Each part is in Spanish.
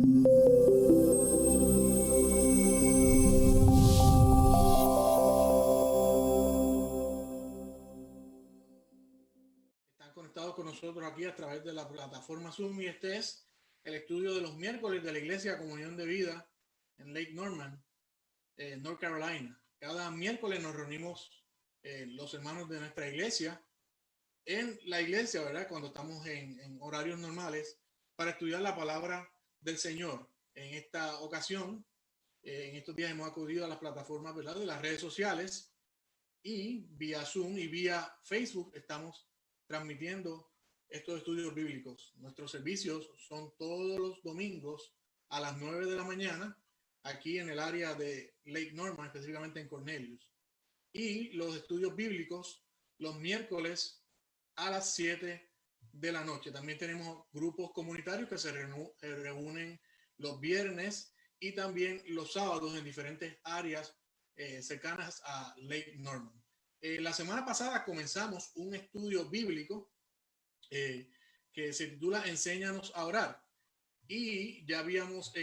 Están conectados con nosotros aquí a través de la plataforma Zoom y este es el estudio de los miércoles de la Iglesia Comunión de Vida en Lake Norman, North Carolina. Cada miércoles nos reunimos los hermanos de nuestra iglesia en la iglesia, ¿verdad? Cuando estamos en horarios normales para estudiar la palabra del Señor. En esta ocasión, en estos días hemos acudido a las plataformas, ¿verdad?, de las redes sociales y vía Zoom y vía Facebook estamos transmitiendo estos estudios bíblicos. Nuestros servicios son todos los domingos a las 9 de la mañana aquí en el área de Lake Norman, específicamente en Cornelius. Y los estudios bíblicos los miércoles a las 7 de la noche. También tenemos grupos comunitarios que se reúnen los viernes y también los sábados en diferentes áreas cercanas a Lake Norman. La semana pasada comenzamos un estudio bíblico que se titula Enséñanos a orar y ya habíamos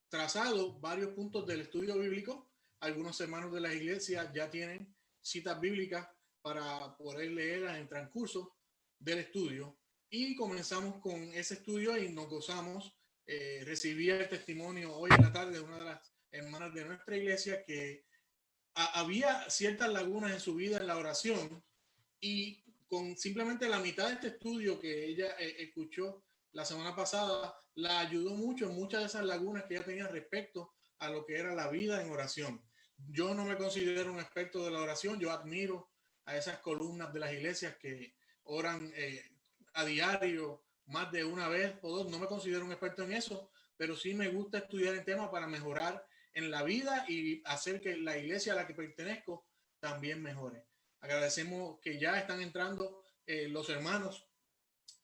trazado varios puntos del estudio bíblico. Algunos hermanos de la iglesia ya tienen citas bíblicas para poder leerlas en transcurso del estudio y comenzamos con ese estudio y nos gozamos. Recibí el testimonio hoy en la tarde de una de las hermanas de nuestra iglesia que había ciertas lagunas en su vida en la oración y con simplemente la mitad de este estudio que ella escuchó la semana pasada, la ayudó mucho en muchas de esas lagunas que ella tenía respecto a lo que era la vida en oración. Yo no me considero un experto de la oración, yo admiro a esas columnas de las iglesias que oran a diario más de una vez o dos. No me considero un experto en eso, pero sí me gusta estudiar el tema para mejorar en la vida y hacer que la iglesia a la que pertenezco también mejore. Agradecemos que ya están entrando los hermanos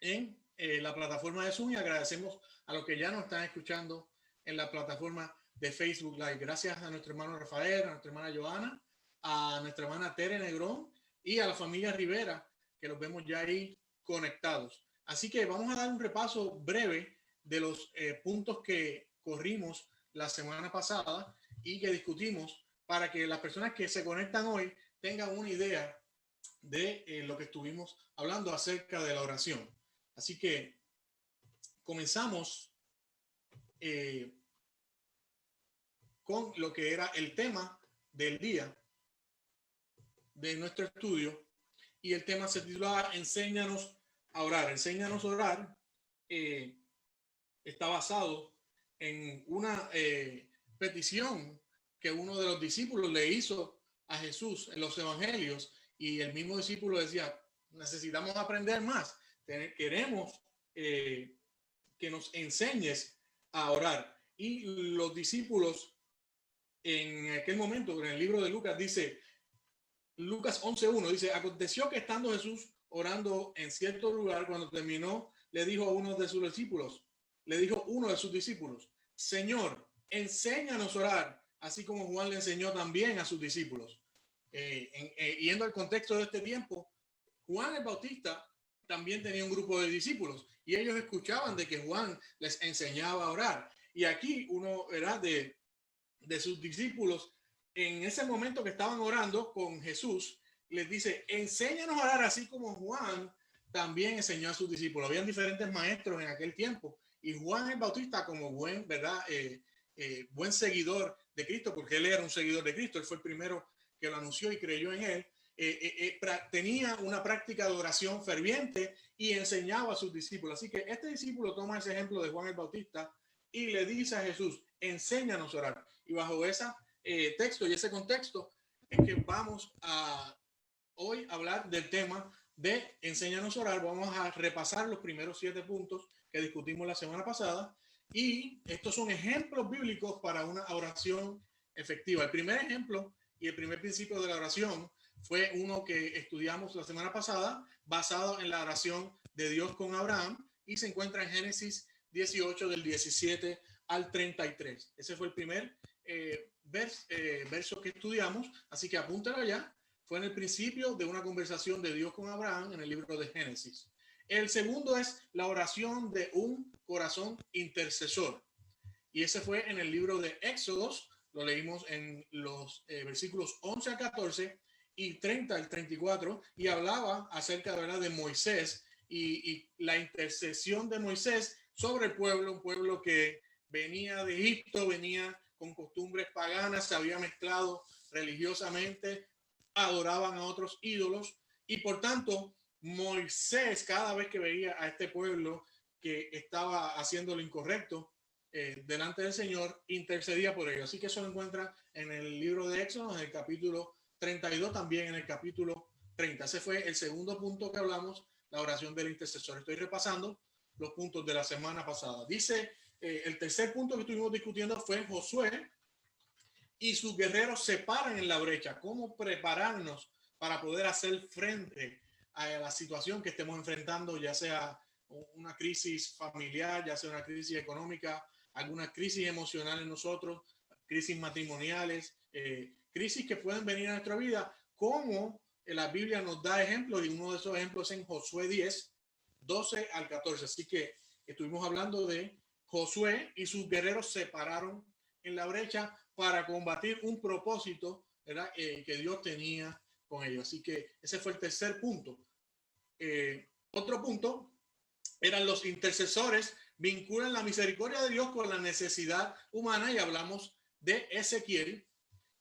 en la plataforma de Zoom y agradecemos a los que ya nos están escuchando en la plataforma de Facebook Live. Gracias a nuestro hermano Rafael, a nuestra hermana Joana, a nuestra hermana Tere Negrón y a la familia Rivera, que los vemos ya ahí conectados. Así que vamos a dar un repaso breve de los puntos que corrimos la semana pasada y que discutimos para que las personas que se conectan hoy tengan una idea de lo que estuvimos hablando acerca de la oración. Así que comenzamos con lo que era el tema del día de nuestro estudio y el tema se titulaba Enséñanos a orar. Enséñanos a orar está basado en una petición que uno de los discípulos le hizo a Jesús en los evangelios y el mismo discípulo decía, necesitamos aprender más, queremos que nos enseñes a orar. Y los discípulos en aquel momento, en el libro de Lucas, dice, Lucas 11:1, dice, aconteció que estando Jesús orando en cierto lugar, cuando terminó, le dijo a uno de sus discípulos, Señor, enséñanos a orar, así como Juan le enseñó también a sus discípulos. Yendo al contexto de este tiempo, Juan el Bautista también tenía un grupo de discípulos y ellos escuchaban de que Juan les enseñaba a orar. Y aquí uno era de sus discípulos, en ese momento que estaban orando con Jesús, les dice, enséñanos a orar así como Juan también enseñó a sus discípulos. Habían diferentes maestros en aquel tiempo y Juan el Bautista como buen, ¿verdad? Buen seguidor de Cristo, porque él era un seguidor de Cristo, él fue el primero que lo anunció y creyó en él, tenía una práctica de oración ferviente y enseñaba a sus discípulos. Así que este discípulo toma ese ejemplo de Juan el Bautista y le dice a Jesús, enséñanos a orar. Y bajo ese texto y ese contexto es que vamos a hoy hablar del tema de enséñanos a orar. Vamos a repasar los primeros 7 puntos que discutimos la semana pasada y estos son ejemplos bíblicos para una oración efectiva. El primer ejemplo y el primer principio de la oración fue uno que estudiamos la semana pasada, basado en la oración de Dios con Abraham y se encuentra en Génesis 18 del 17 al 33. Ese fue el primer verso que estudiamos, así que apúntalo ya. Fue en el principio de una conversación de Dios con Abraham en el libro de Génesis. El segundo es la oración de un corazón intercesor. Y ese fue en el libro de Éxodos, lo leímos en los versículos 11 a 14 y 30 al 34, y hablaba acerca de, ¿verdad?, de Moisés y la intercesión de Moisés sobre el pueblo, un pueblo que venía de Egipto, venía con costumbres paganas, se había mezclado religiosamente, adoraban a otros ídolos, y por tanto Moisés, cada vez que veía a este pueblo que estaba haciendo lo incorrecto delante del Señor, intercedía por ellos. Así que eso lo encuentra en el libro de Éxodo, en el capítulo 32, también en el capítulo 30. Ese fue el segundo punto que hablamos, la oración del intercesor. Estoy repasando los puntos de la semana pasada. Dice, el tercer punto que estuvimos discutiendo fue Josué y sus guerreros se paran en la brecha. ¿Cómo prepararnos para poder hacer frente a la situación que estemos enfrentando, ya sea una crisis familiar, ya sea una crisis económica, alguna crisis emocional en nosotros, crisis matrimoniales, crisis que pueden venir a nuestra vida? Como la Biblia nos da ejemplos, y uno de esos ejemplos en Josué 10, 12 al 14. Así que estuvimos hablando de Josué y sus guerreros se pararon en la brecha para combatir un propósito, ¿verdad?, que Dios tenía con ellos. Así que ese fue el tercer punto. Otro punto eran los intercesores, vinculan la misericordia de Dios con la necesidad humana, y hablamos de Ezequiel,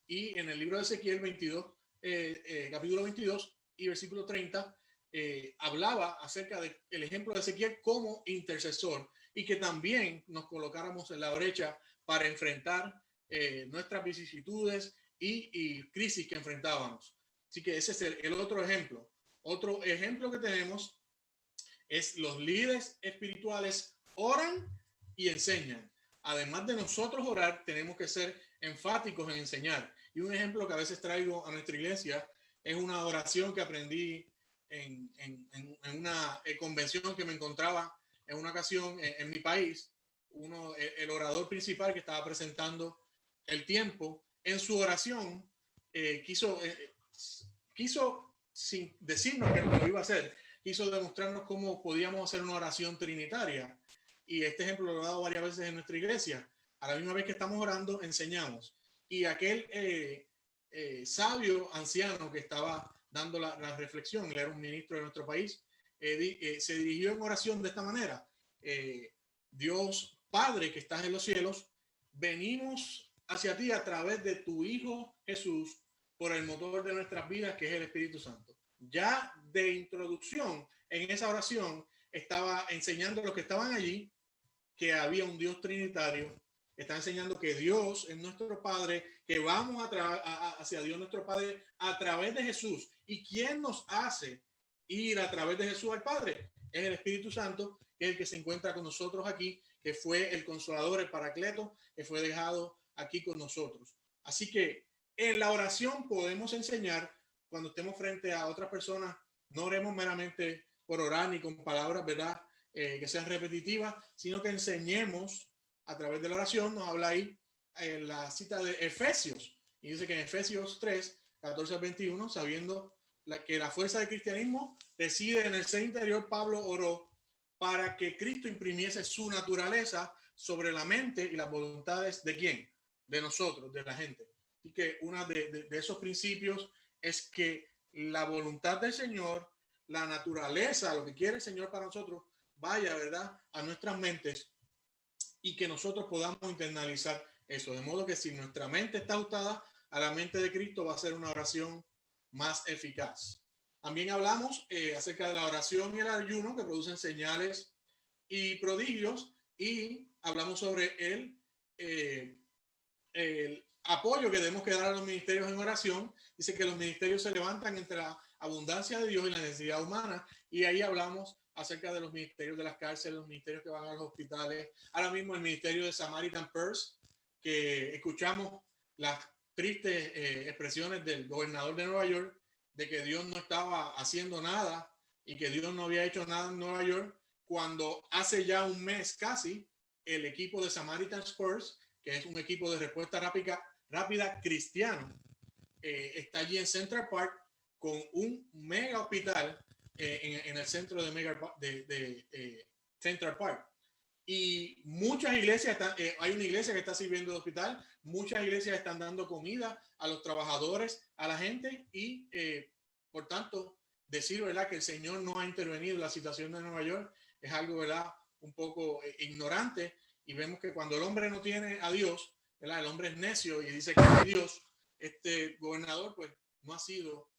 y en el libro de Ezequiel 22, capítulo 22 y versículo 30, hablaba acerca del ejemplo de Ezequiel como intercesor, y que también nos colocáramos en la brecha para enfrentar nuestras vicisitudes y crisis que enfrentábamos. Así que ese es el otro ejemplo. Otro ejemplo que tenemos es los líderes espirituales oran y enseñan. Además de nosotros orar, tenemos que ser enfáticos en enseñar. Y un ejemplo que a veces traigo a nuestra iglesia es una oración que aprendí en una convención que me encontraba en una ocasión en mi país. El orador principal que estaba presentando el tiempo, en su oración quiso, sin decirnos que lo iba a hacer, quiso demostrarnos cómo podíamos hacer una oración trinitaria. Y este ejemplo lo he dado varias veces en nuestra iglesia. A la misma vez que estamos orando, enseñamos. Y aquel sabio anciano que estaba dando la reflexión, él era un ministro de nuestro país, se dirigió en oración de esta manera: Dios Padre que estás en los cielos, venimos hacia ti a través de tu Hijo Jesús, por el motor de nuestras vidas, que es el Espíritu Santo. Ya de introducción en esa oración estaba enseñando a los que estaban allí que había un Dios trinitario, está enseñando que Dios es nuestro Padre, que vamos hacia Dios nuestro Padre a través de Jesús. ¿Y quién nos hace ir a través de Jesús al Padre? Es el Espíritu Santo, que es el que se encuentra con nosotros aquí, que fue el Consolador, el Paracleto, que fue dejado aquí con nosotros. Así que en la oración podemos enseñar. Cuando estemos frente a otras personas, no oremos meramente por orar ni con palabras, ¿verdad?, que sean repetitivas, sino que enseñemos a través de la oración. Nos habla ahí en la cita de Efesios, y dice que en Efesios 3, 14 al 21, sabiendo que la fuerza del cristianismo reside en el ser interior, Pablo oró para que Cristo imprimiese su naturaleza sobre la mente y las voluntades de quién, de nosotros, de la gente. Y que uno de esos principios es que la voluntad del Señor, la naturaleza, lo que quiere el Señor para nosotros, vaya, ¿verdad?, a nuestras mentes, y que nosotros podamos internalizar eso. De modo que si nuestra mente está ajustada a la mente de Cristo, va a ser una oración más eficaz. También hablamos acerca de la oración y el ayuno, que producen señales y prodigios, y hablamos sobre el apoyo que debemos que dar a los ministerios en oración. Dice que los ministerios se levantan entre la abundancia de Dios y la necesidad humana, y ahí hablamos acerca de los ministerios de las cárceles, los ministerios que van a los hospitales. Ahora mismo el ministerio de Samaritan Purse, que escuchamos las tristes expresiones del gobernador de Nueva York de que Dios no estaba haciendo nada y que Dios no había hecho nada en Nueva York, cuando hace ya un mes casi el equipo de Samaritan Purse, que es un equipo de respuesta rápida cristiano, está allí en Central Park con un mega hospital en el centro de Central Park. Y muchas iglesias están, hay una iglesia que está sirviendo de hospital, muchas iglesias están dando comida a los trabajadores, a la gente, y por tanto, decir, ¿verdad?, que el Señor no ha intervenido en la situación de Nueva York es algo, ¿verdad?, un poco ignorante. Y vemos que cuando el hombre no tiene a Dios, ¿verdad?, el hombre es necio y dice que no hay Dios. Este gobernador pues no ha sido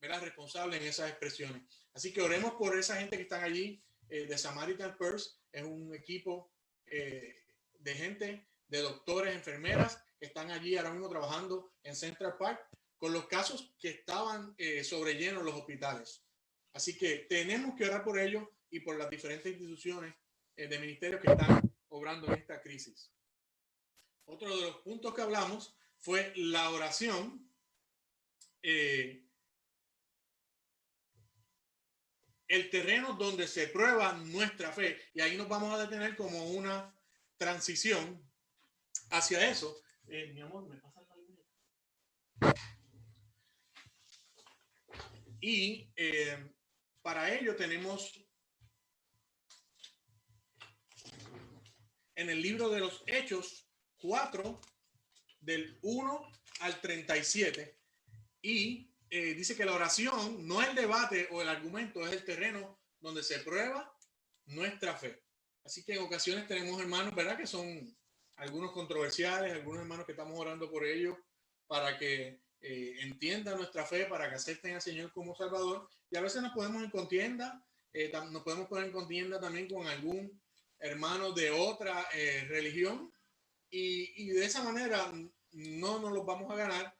¿verdad?, responsable en esas expresiones. Así que oremos por esa gente que están allí. De Samaritan Purse es un equipo de gente, de doctores, enfermeras que están allí ahora mismo trabajando en Central Park con los casos que estaban sobrellenos los hospitales. Así que tenemos que orar por ellos y por las diferentes instituciones de ministerios que están obrando en esta crisis. Otro de los puntos que hablamos fue la oración. El terreno donde se prueba nuestra fe, y ahí nos vamos a detener como una transición hacia eso. Mi amor, ¿me pasa la libreta? Y para ello tenemos en el libro de los Hechos 4, del 1 al 37, y dice que la oración no es el debate o el argumento, es el terreno donde se prueba nuestra fe. Así que en ocasiones tenemos hermanos, ¿verdad?, que son algunos controversiales, algunos hermanos que estamos orando por ellos para que entiendan nuestra fe, para que acepten al Señor como Salvador. Y a veces nos podemos en contienda, nos podemos poner en contienda también con algún hermano de otra religión, y de esa manera no nos los vamos a ganar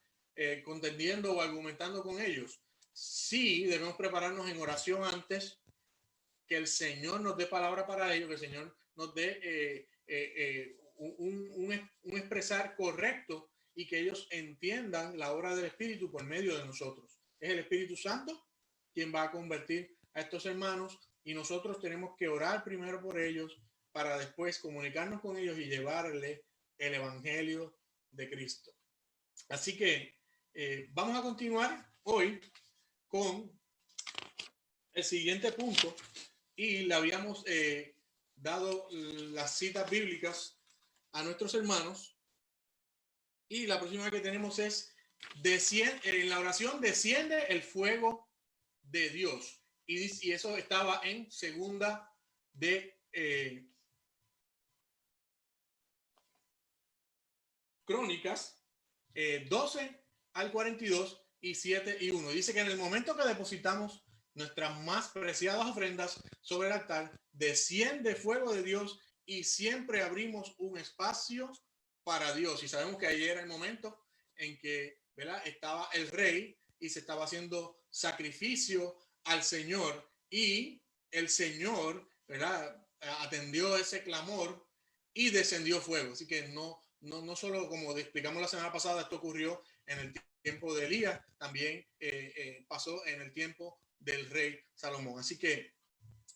contendiendo o argumentando con ellos. Sí, debemos prepararnos en oración antes, que el Señor nos dé palabra para ellos, que el Señor nos dé un expresar correcto y que ellos entiendan la obra del Espíritu por medio de nosotros. Es el Espíritu Santo quien va a convertir a estos hermanos, y nosotros tenemos que orar primero por ellos para después comunicarnos con ellos y llevarles el Evangelio de Cristo. Así que vamos a continuar hoy con el siguiente punto, y le habíamos dado las citas bíblicas a nuestros hermanos, y la próxima que tenemos es en la oración desciende el fuego de Dios, y eso estaba en segunda de Crónicas 12 al 42 y 7 y 1. Dice que en el momento que depositamos nuestras más preciadas ofrendas sobre el altar, desciende fuego de Dios y siempre abrimos un espacio para Dios. Y sabemos que ayer era el momento en que, ¿verdad?, estaba el rey y se estaba haciendo sacrificio al Señor, y el Señor, ¿verdad?, atendió ese clamor y descendió fuego. Así que no solo, como explicamos la semana pasada, esto ocurrió en el tiempo de Elías, también pasó en el tiempo del rey Salomón. Así que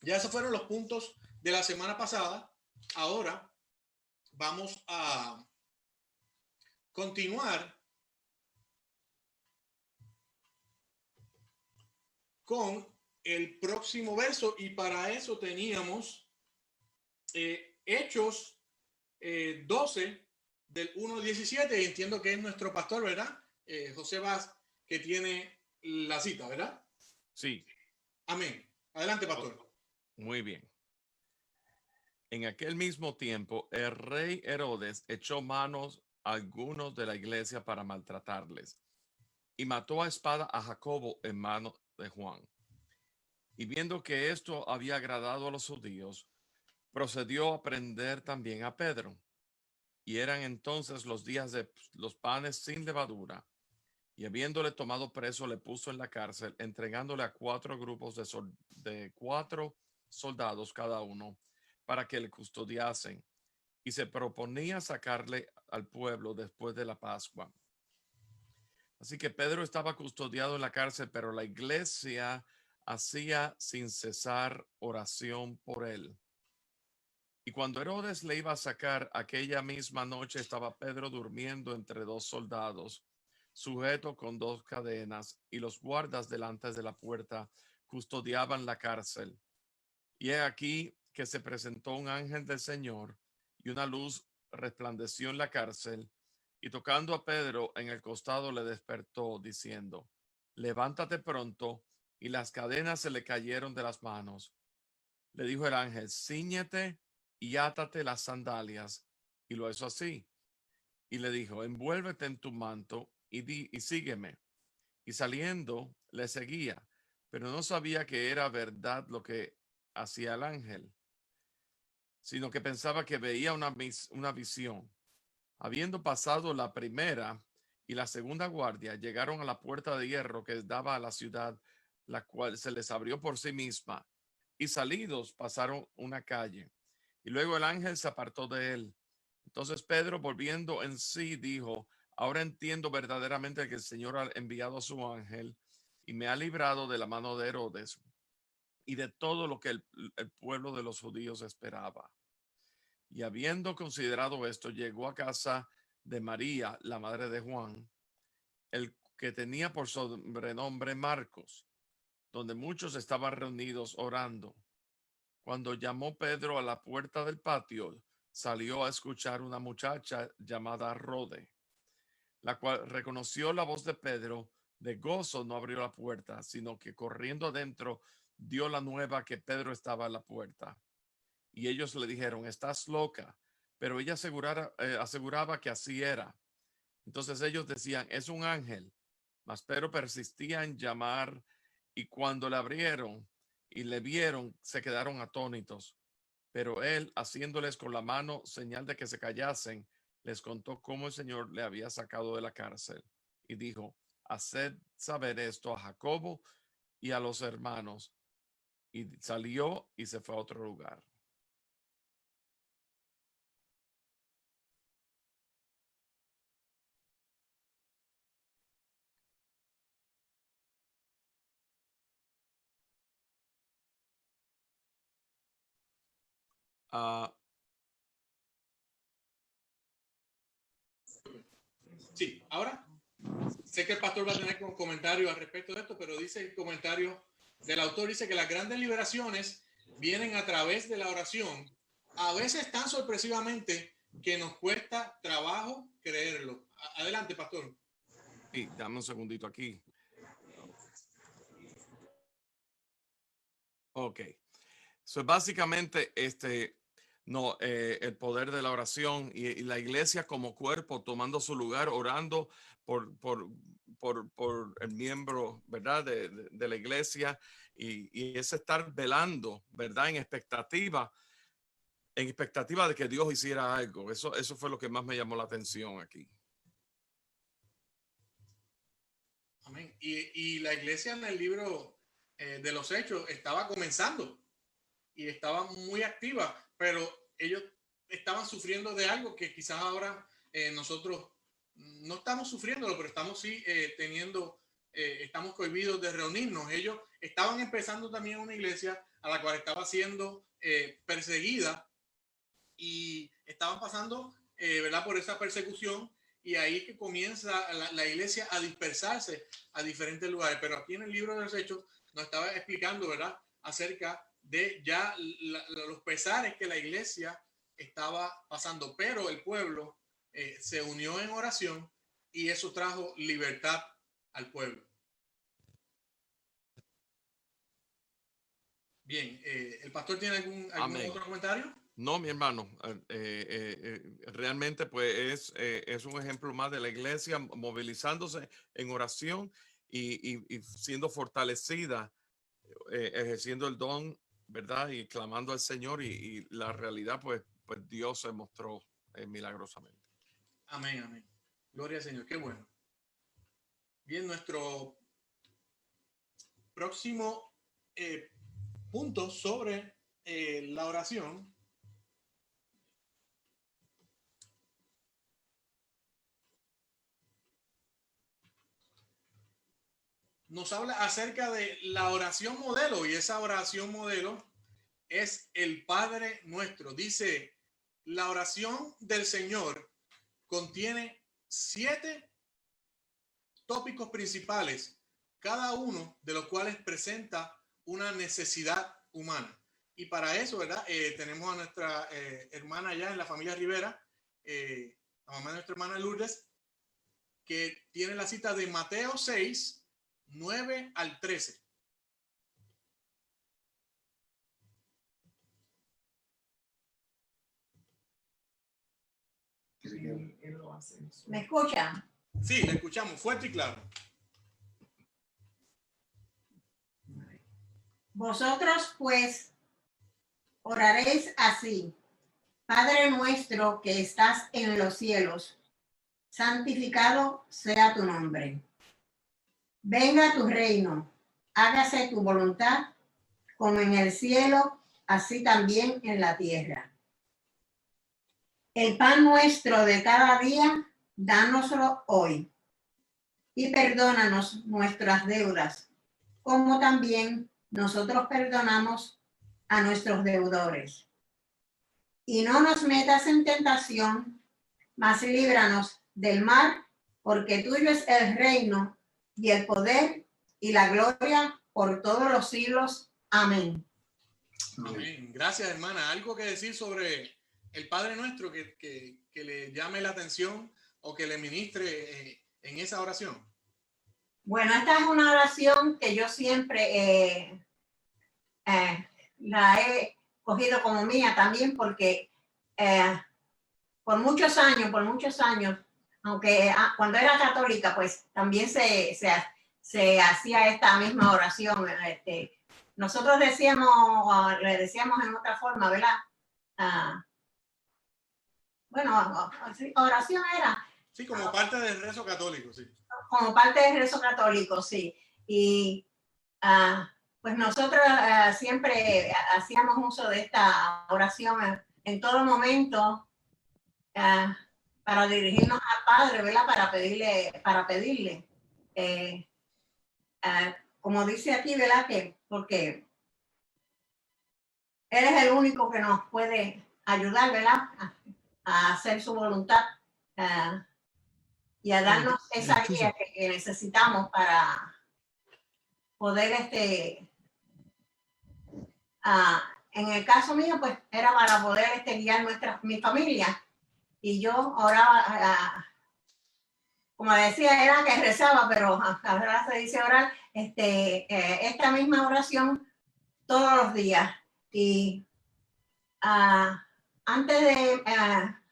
ya esos fueron los puntos de la semana pasada. Ahora vamos a continuar con el próximo verso, y para eso teníamos Hechos 12 del 1 al 17, y entiendo que es nuestro pastor, ¿verdad? José Vaz, que tiene la cita, ¿verdad? Sí. Amén. Adelante, pastor. Muy bien. En aquel mismo tiempo, el rey Herodes echó manos a algunos de la iglesia para maltratarles, y mató a espada a Jacobo en mano de Juan. Y viendo que esto había agradado a los judíos, procedió a prender también a Pedro. Y eran entonces los días de los panes sin levadura. Y habiéndole tomado preso, le puso en la cárcel, entregándole a 4 grupos de 4 soldados cada uno, para que le custodiasen. Y se proponía sacarle al pueblo después de la Pascua. Así que Pedro estaba custodiado en la cárcel, pero la iglesia hacía sin cesar oración por él. Y cuando Herodes le iba a sacar, aquella misma noche estaba Pedro durmiendo entre 2 soldados, sujeto con 2 cadenas, y los guardas delante de la puerta custodiaban la cárcel. Y he aquí que se presentó un ángel del Señor y una luz resplandeció en la cárcel, y tocando a Pedro en el costado le despertó diciendo: levántate pronto. Y las cadenas se le cayeron de las manos. Le dijo el ángel: cíñete y átate las sandalias. Y lo hizo así. Y le dijo: envuélvete en tu manto y sígueme. Y saliendo le seguía, pero no sabía que era verdad lo que hacía el ángel, sino que pensaba que veía una visión. Habiendo pasado la primera y la segunda guardia, llegaron a la puerta de hierro que daba a la ciudad, la cual se les abrió por sí misma, y salidos pasaron una calle. Y luego el ángel se apartó de él. Entonces Pedro, volviendo en sí, dijo: ahora entiendo verdaderamente que el Señor ha enviado a su ángel y me ha librado de la mano de Herodes y de todo lo que el pueblo de los judíos esperaba. Y habiendo considerado esto, llegó a casa de María, la madre de Juan, el que tenía por sobrenombre Marcos, donde muchos estaban reunidos orando. Cuando llamó Pedro a la puerta del patio, salió a escuchar una muchacha llamada Rode, la cual reconoció la voz de Pedro. De gozo no abrió la puerta, sino que corriendo adentro dio la nueva que Pedro estaba a la puerta. Y ellos le dijeron: estás loca. Pero ella aseguraba que así era. Entonces ellos decían: es un ángel. Mas Pedro persistía en llamar, y cuando le abrieron y le vieron, se quedaron atónitos. Pero él, haciéndoles con la mano señal de que se callasen, les contó cómo el Señor le había sacado de la cárcel. Y dijo: haced saber esto a Jacobo y a los hermanos. Y salió y se fue a otro lugar. Ah, Sí, ahora sé que el pastor va a tener un comentario al respecto de esto, pero dice el comentario del autor, dice que las grandes liberaciones vienen a través de la oración, a veces tan sorpresivamente que nos cuesta trabajo creerlo. Adelante, pastor. sí, dame un segundito aquí. Ok. So, básicamente, no, el poder de la oración y la iglesia como cuerpo tomando su lugar, orando por el miembro, ¿verdad? De la iglesia, y es estar velando, ¿verdad? En expectativa de que Dios hiciera algo. Eso fue lo que más me llamó la atención aquí. Amén. Y la iglesia en el libro de los Hechos estaba comenzando y estaba muy activa, pero ellos estaban sufriendo de algo que quizás ahora nosotros no estamos sufriéndolo, pero estamos sí teniendo, estamos cohibidos de reunirnos. Ellos estaban empezando también una iglesia a la cual estaba siendo perseguida y estaban pasando, ¿verdad? Por esa persecución, y ahí que comienza la iglesia a dispersarse a diferentes lugares. Pero aquí en el libro de los Hechos nos estaba explicando, ¿verdad? Acerca de ya los pesares que la iglesia estaba pasando, pero el pueblo se unió en oración y eso trajo libertad al pueblo. Bien, ¿el pastor tiene algún Amén. otro comentario? No, mi hermano, realmente pues es un ejemplo más de la iglesia movilizándose en oración y siendo fortalecida, ejerciendo el don, ¿verdad? Y clamando al Señor, y la realidad pues Dios se mostró milagrosamente. Amén, amén. Gloria al Señor, qué bueno. Bien, nuestro próximo punto sobre la oración nos habla acerca de la oración modelo, y esa oración modelo es el Padre Nuestro. Dice, la oración del Señor contiene 7 tópicos principales, cada uno de los cuales presenta una necesidad humana. Y para eso, ¿verdad? Tenemos a nuestra hermana allá en la familia Rivera, la mamá de nuestra hermana Lourdes, que tiene la cita de Mateo 6, 9 al 13. ¿Me escuchan? Sí, le escuchamos fuerte y claro. Vosotros pues oraréis así: Padre nuestro que estás en los cielos, santificado sea tu nombre. Venga tu reino, hágase tu voluntad, como en el cielo, así también en la tierra. El pan nuestro de cada día, dánoslo hoy. Y perdónanos nuestras deudas, como también nosotros perdonamos a nuestros deudores. Y no nos metas en tentación, mas líbranos del mal, porque tuyo es el reino y el poder y la gloria por todos los siglos. Amén. Amén. Gracias, hermana. ¿Algo que decir sobre el Padre Nuestro que le llame la atención o que le ministre en esa oración? Bueno, esta es una oración que yo siempre la he cogido como mía también, porque por muchos años, aunque cuando era católica, pues también se hacía esta misma oración. Nosotros le decíamos en otra forma, ¿verdad? Bueno, oración era. Sí, como parte del rezo católico, sí. Como parte del rezo católico, sí. Y pues nosotros siempre hacíamos uso de esta oración en todo momento para dirigirnos al Padre, ¿verdad? Para pedirle. Como dice aquí, ¿verdad? Que porque Él es el único que nos puede ayudar, ¿verdad? A hacer su voluntad y a darnos esa guía que necesitamos para poder en el caso mío, pues era para poder guiar mi familia. Y yo oraba, como decía, era que rezaba, pero ahora se dice orar, esta misma oración todos los días. Y antes de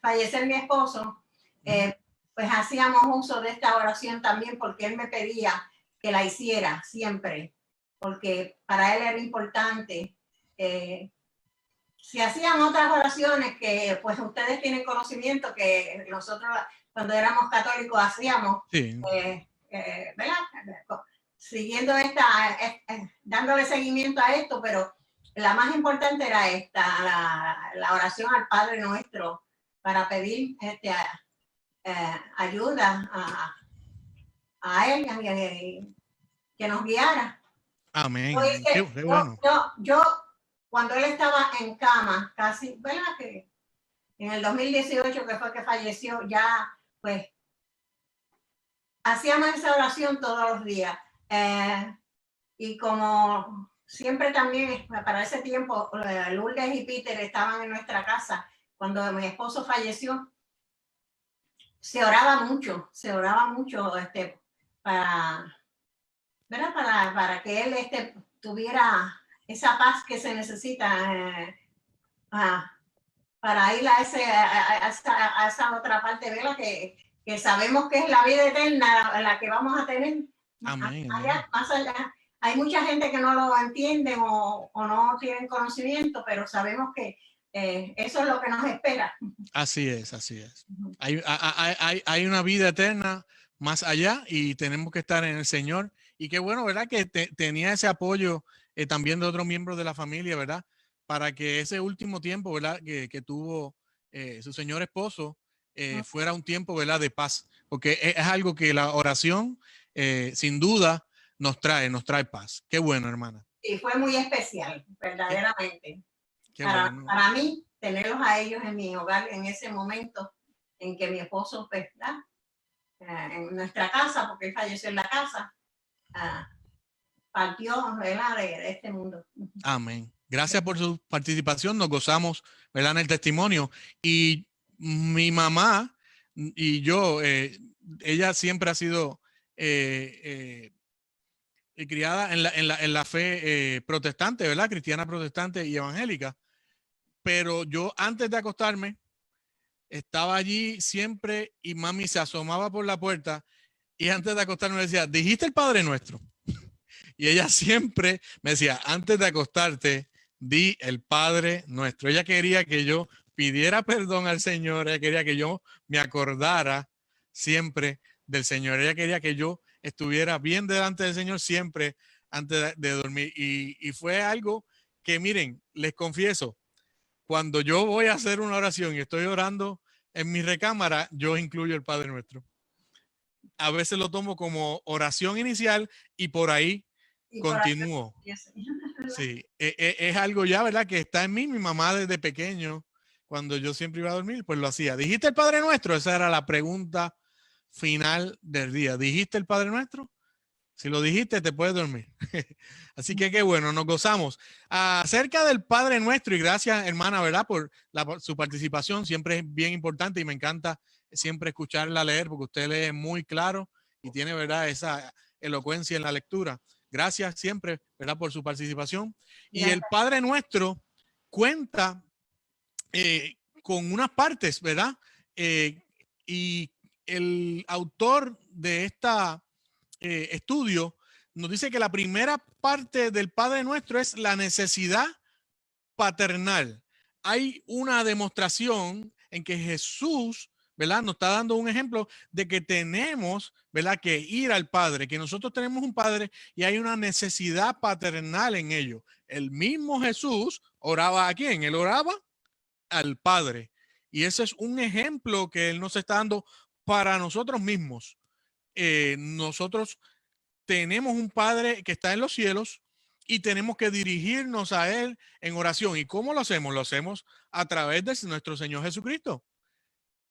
fallecer mi esposo, pues hacíamos uso de esta oración también, porque él me pedía que la hiciera siempre, porque para él era importante. Se hacían otras oraciones que pues ustedes tienen conocimiento que nosotros cuando éramos católicos hacíamos, sí. ¿Verdad? Siguiendo dándole seguimiento a esto, pero la más importante era la oración al Padre Nuestro, para pedir ayuda a Él, que nos guiara. Amén. Qué bueno. Yo, cuando él estaba en cama, casi, ¿verdad? Que en el 2018, que fue que falleció, ya, pues, hacíamos esa oración todos los días. Y como siempre también, para ese tiempo, Lourdes y Peter estaban en nuestra casa. Cuando mi esposo falleció, se oraba mucho para, ¿verdad? Para que él tuviera esa paz que se necesita para ir a esa otra parte, ¿verdad? Que sabemos que es la vida eterna la que vamos a tener. Amén. Más allá. Hay mucha gente que no lo entiende o no tienen conocimiento, pero sabemos que eso es lo que nos espera. Así es, así es. Hay una vida eterna más allá y tenemos que estar en el Señor. Y qué bueno, ¿verdad? Que tenía ese apoyo también de otros miembros de la familia, ¿verdad? Para que ese último tiempo, ¿verdad? Que tuvo su señor esposo fuera un tiempo, ¿verdad? De paz. Porque es algo que la oración, sin duda, nos trae paz. Qué bueno, hermana. Sí, fue muy especial, verdaderamente. Bueno. Para mí, tenerlos a ellos en mi hogar en ese momento en que mi esposo, pues, en nuestra casa, porque él falleció en la casa, partió, ¿verdad? De este mundo. Amén. Gracias por su participación. Nos gozamos, ¿verdad?, en el testimonio. Y mi mamá y yo, ella siempre ha sido criada en la fe protestante, ¿verdad? Cristiana protestante y evangélica. Pero yo antes de acostarme estaba allí siempre y mami se asomaba por la puerta y antes de acostarme me decía, ¿dijiste el Padre Nuestro? Y ella siempre me decía, antes de acostarte, di el Padre Nuestro. Ella quería que yo pidiera perdón al Señor, ella quería que yo me acordara siempre del Señor, ella quería que yo estuviera bien delante del Señor siempre antes de dormir. Y fue algo que, miren, les confieso, cuando yo voy a hacer una oración y estoy orando en mi recámara, yo incluyo el Padre Nuestro. A veces lo tomo como oración inicial y por ahí continúo. Sí, es algo ya, ¿verdad?, que está en mí. Mi mamá desde pequeño, cuando yo siempre iba a dormir, pues lo hacía. ¿Dijiste el Padre Nuestro? Esa era la pregunta final del día. ¿Dijiste el Padre Nuestro? Si lo dijiste, te puedes dormir. Así que qué bueno, nos gozamos. Acerca del Padre Nuestro, y gracias, hermana, ¿verdad?, por su participación. Siempre es bien importante y me encanta siempre escucharla leer porque usted lee muy claro y tiene, ¿verdad?, esa elocuencia en la lectura. Gracias siempre, ¿verdad?, por su participación. Y el Padre Nuestro cuenta con unas partes, ¿verdad? Y el autor de esta estudio nos dice que la primera parte del Padre Nuestro es la necesidad paternal. Hay una demostración en que Jesús, ¿verdad?, nos está dando un ejemplo de que tenemos, ¿verdad?, que ir al Padre, que nosotros tenemos un Padre y hay una necesidad paternal en ello. El mismo Jesús oraba ¿a quién? Él oraba al Padre. Y ese es un ejemplo que Él nos está dando para nosotros mismos. Nosotros tenemos un Padre que está en los cielos y tenemos que dirigirnos a Él en oración. ¿Y cómo lo hacemos? Lo hacemos a través de nuestro Señor Jesucristo.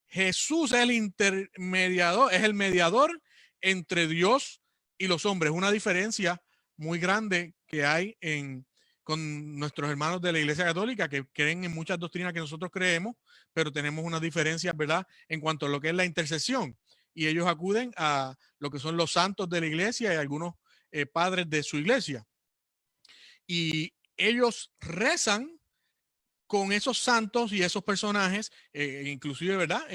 Jesús es el intermediador, es el mediador entre Dios y los hombres. Una diferencia muy grande que hay con nuestros hermanos de la Iglesia Católica que creen en muchas doctrinas que nosotros creemos, pero tenemos una diferencia, ¿verdad?, en cuanto a lo que es la intercesión. Y ellos acuden a lo que son los santos de la iglesia y algunos padres de su iglesia. Y ellos rezan con esos santos y esos personajes, inclusive, ¿verdad?,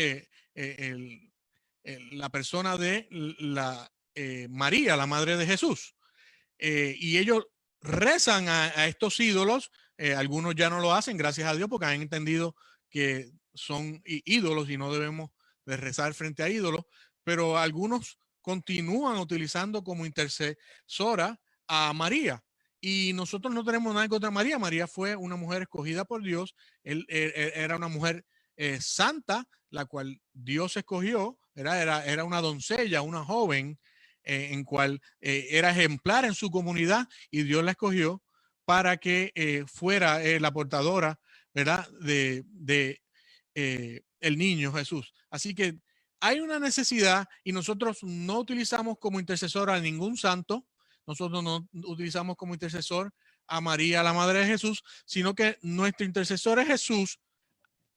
la persona de María, la madre de Jesús. Y ellos rezan a estos ídolos. Algunos ya no lo hacen, gracias a Dios, porque han entendido que son ídolos y no debemos de rezar frente a ídolos, pero algunos continúan utilizando como intercesora a María. Y nosotros no tenemos nada contra María. María fue una mujer escogida por Dios. Él era una mujer santa, la cual Dios escogió. Era una doncella, una joven, en cual era ejemplar en su comunidad y Dios la escogió para que fuera la portadora, ¿verdad?, de el niño Jesús. Así que hay una necesidad y nosotros no utilizamos como intercesor a ningún santo. Nosotros no utilizamos como intercesor a María, la madre de Jesús, sino que nuestro intercesor es Jesús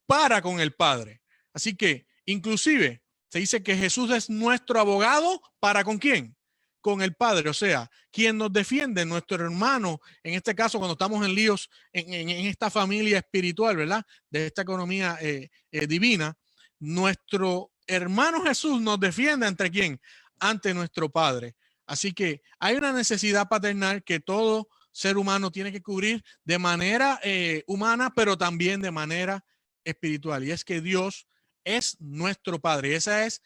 para con el Padre. Así que inclusive se dice que Jesús es nuestro abogado para con quién, con el Padre. O sea, quien nos defiende, nuestro hermano, en este caso cuando estamos en líos en esta familia espiritual, ¿verdad?, de esta economía divina, nuestro hermano Jesús nos defiende ante quién, ante nuestro Padre. Así que hay una necesidad paternal que todo ser humano tiene que cubrir de manera humana, pero también de manera espiritual. Y es que Dios es nuestro Padre. Y esa es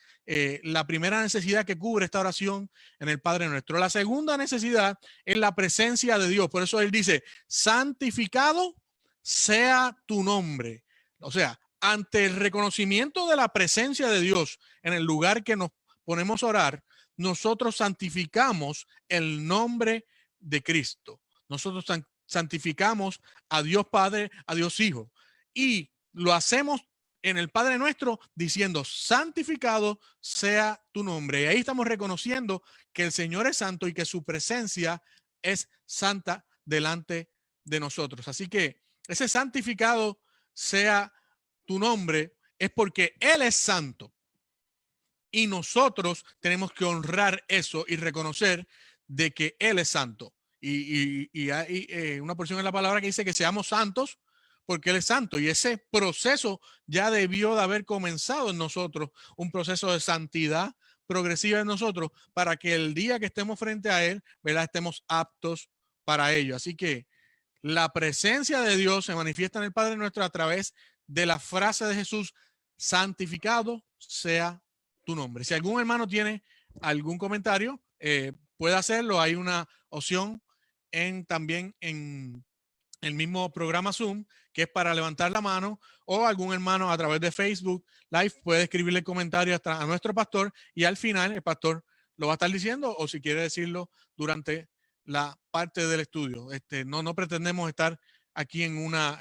la primera necesidad que cubre esta oración en el Padre Nuestro. La segunda necesidad es la presencia de Dios. Por eso Él dice, santificado sea tu nombre. O sea, ante el reconocimiento de la presencia de Dios en el lugar que nos ponemos a orar, nosotros santificamos el nombre de Cristo. Nosotros santificamos a Dios Padre, a Dios Hijo. Y lo hacemos en el Padre Nuestro diciendo, santificado sea tu nombre. Y ahí estamos reconociendo que el Señor es santo y que su presencia es santa delante de nosotros. Así que ese santificado sea tu nombre es porque Él es santo. Y nosotros tenemos que honrar eso y reconocer de que Él es santo. Y hay una porción en la palabra que dice que seamos santos porque Él es santo. Y ese proceso ya debió de haber comenzado en nosotros, un proceso de santidad progresiva en nosotros para que el día que estemos frente a Él, ¿verdad?, estemos aptos para ello. Así que la presencia de Dios se manifiesta en el Padre Nuestro a través de la frase de Jesús: santificado sea tu nombre. Si algún hermano tiene algún comentario, puede hacerlo. Hay una opción también en el mismo programa Zoom que es para levantar la mano, o algún hermano a través de Facebook Live puede escribirle comentarios a nuestro pastor y al final el pastor lo va a estar diciendo, o si quiere decirlo durante la parte del estudio. No pretendemos estar aquí en una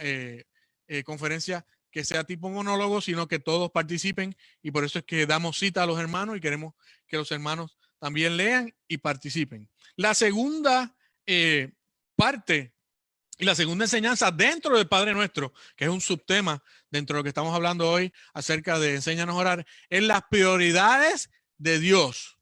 conferencia que sea tipo monólogo, sino que todos participen, y por eso es que damos cita a los hermanos y queremos que los hermanos también lean y participen. La segunda parte y la segunda enseñanza dentro del Padre Nuestro, que es un subtema dentro de lo que estamos hablando hoy acerca de enséñanos a orar, es las prioridades de Dios,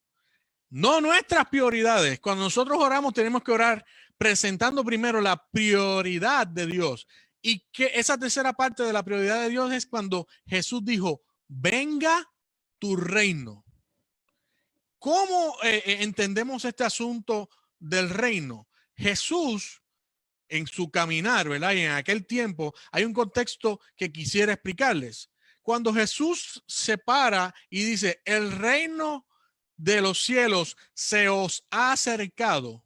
no nuestras prioridades. Cuando nosotros oramos tenemos que orar presentando primero la prioridad de Dios. Y que esa tercera parte de la prioridad de Dios es cuando Jesús dijo: venga tu reino. ¿Cómo entendemos este asunto del reino? Jesús, en su caminar, ¿verdad?, y en aquel tiempo, hay un contexto que quisiera explicarles. Cuando Jesús se para y dice: el reino de los cielos se os ha acercado,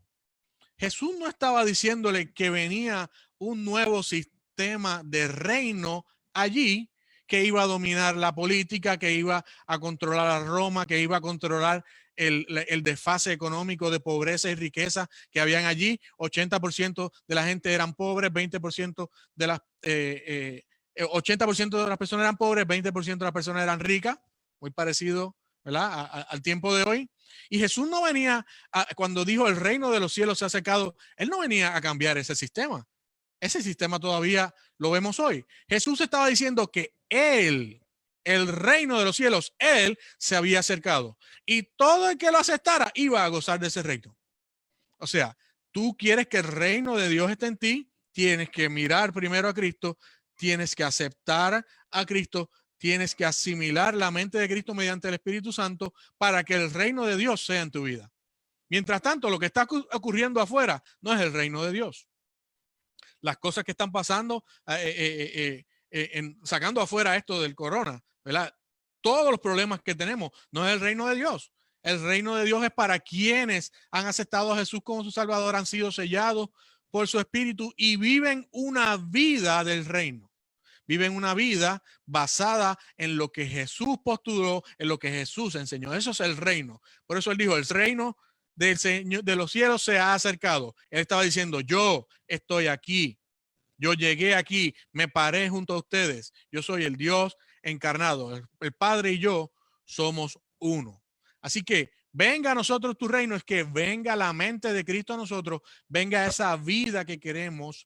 Jesús no estaba diciéndole que venía un nuevo sistema de reino allí, que iba a dominar la política, que iba a controlar a Roma, que iba a controlar el desfase económico de pobreza y riqueza que habían allí. 80% de la gente eran pobres, 20% de las 80% de las personas eran pobres, 20% de las personas eran ricas, muy parecido, ¿verdad?, al tiempo de hoy. Y Jesús no venía, cuando dijo el reino de los cielos se ha acercado, Él no venía a cambiar ese sistema. Ese sistema todavía lo vemos hoy. Jesús estaba diciendo que Él, el reino de los cielos, Él se había acercado. Y todo el que lo aceptara iba a gozar de ese reino. O sea, tú quieres que el reino de Dios esté en ti, tienes que mirar primero a Cristo, tienes que aceptar a Cristo, tienes que asimilar la mente de Cristo mediante el Espíritu Santo para que el reino de Dios sea en tu vida. Mientras tanto, lo que está ocurriendo afuera no es el reino de Dios. Las cosas que están pasando, sacando afuera esto del corona, ¿verdad?, todos los problemas que tenemos, no es el reino de Dios. El reino de Dios es para quienes han aceptado a Jesús como su Salvador, han sido sellados por su Espíritu y viven una vida del reino. Viven una vida basada en lo que Jesús postuló, en lo que Jesús enseñó. Eso es el reino. Por eso Él dijo: el reino del Señor de los cielos se ha acercado. Él estaba diciendo: yo estoy aquí. Yo llegué aquí, me paré junto a ustedes. Yo soy el Dios encarnado. El Padre y yo somos uno. Así que venga a nosotros tu reino, es que venga la mente de Cristo a nosotros, venga esa vida que queremos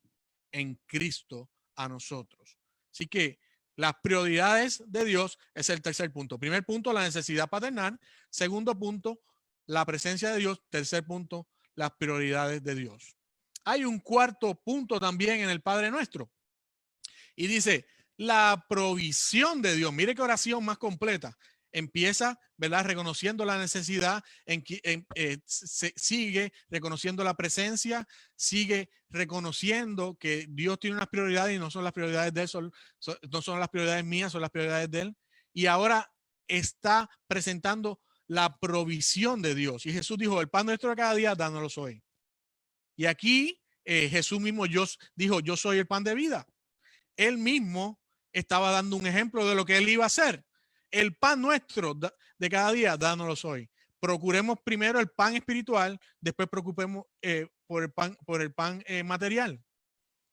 en Cristo a nosotros. Así que las prioridades de Dios es el tercer punto. Primer punto, la necesidad paternal. Segundo punto, la presencia de Dios. Tercer punto, las prioridades de Dios. Hay un cuarto punto también en el Padre Nuestro. Y dice, la provisión de Dios. Mire qué oración más completa. Empieza, ¿verdad?, reconociendo la necesidad, sigue reconociendo la presencia, sigue reconociendo que Dios tiene unas prioridades y no son las prioridades de Él, no son las prioridades mías, son las prioridades de Él. Y ahora está presentando la provisión de Dios. Y Jesús dijo: el pan nuestro de cada día, dánoslo hoy. Y aquí Jesús mismo dijo: yo soy el pan de vida. Él mismo estaba dando un ejemplo de lo que Él iba a hacer. El pan nuestro de cada día, dánoslo hoy. Procuremos primero el pan espiritual, después preocupemos por el pan material.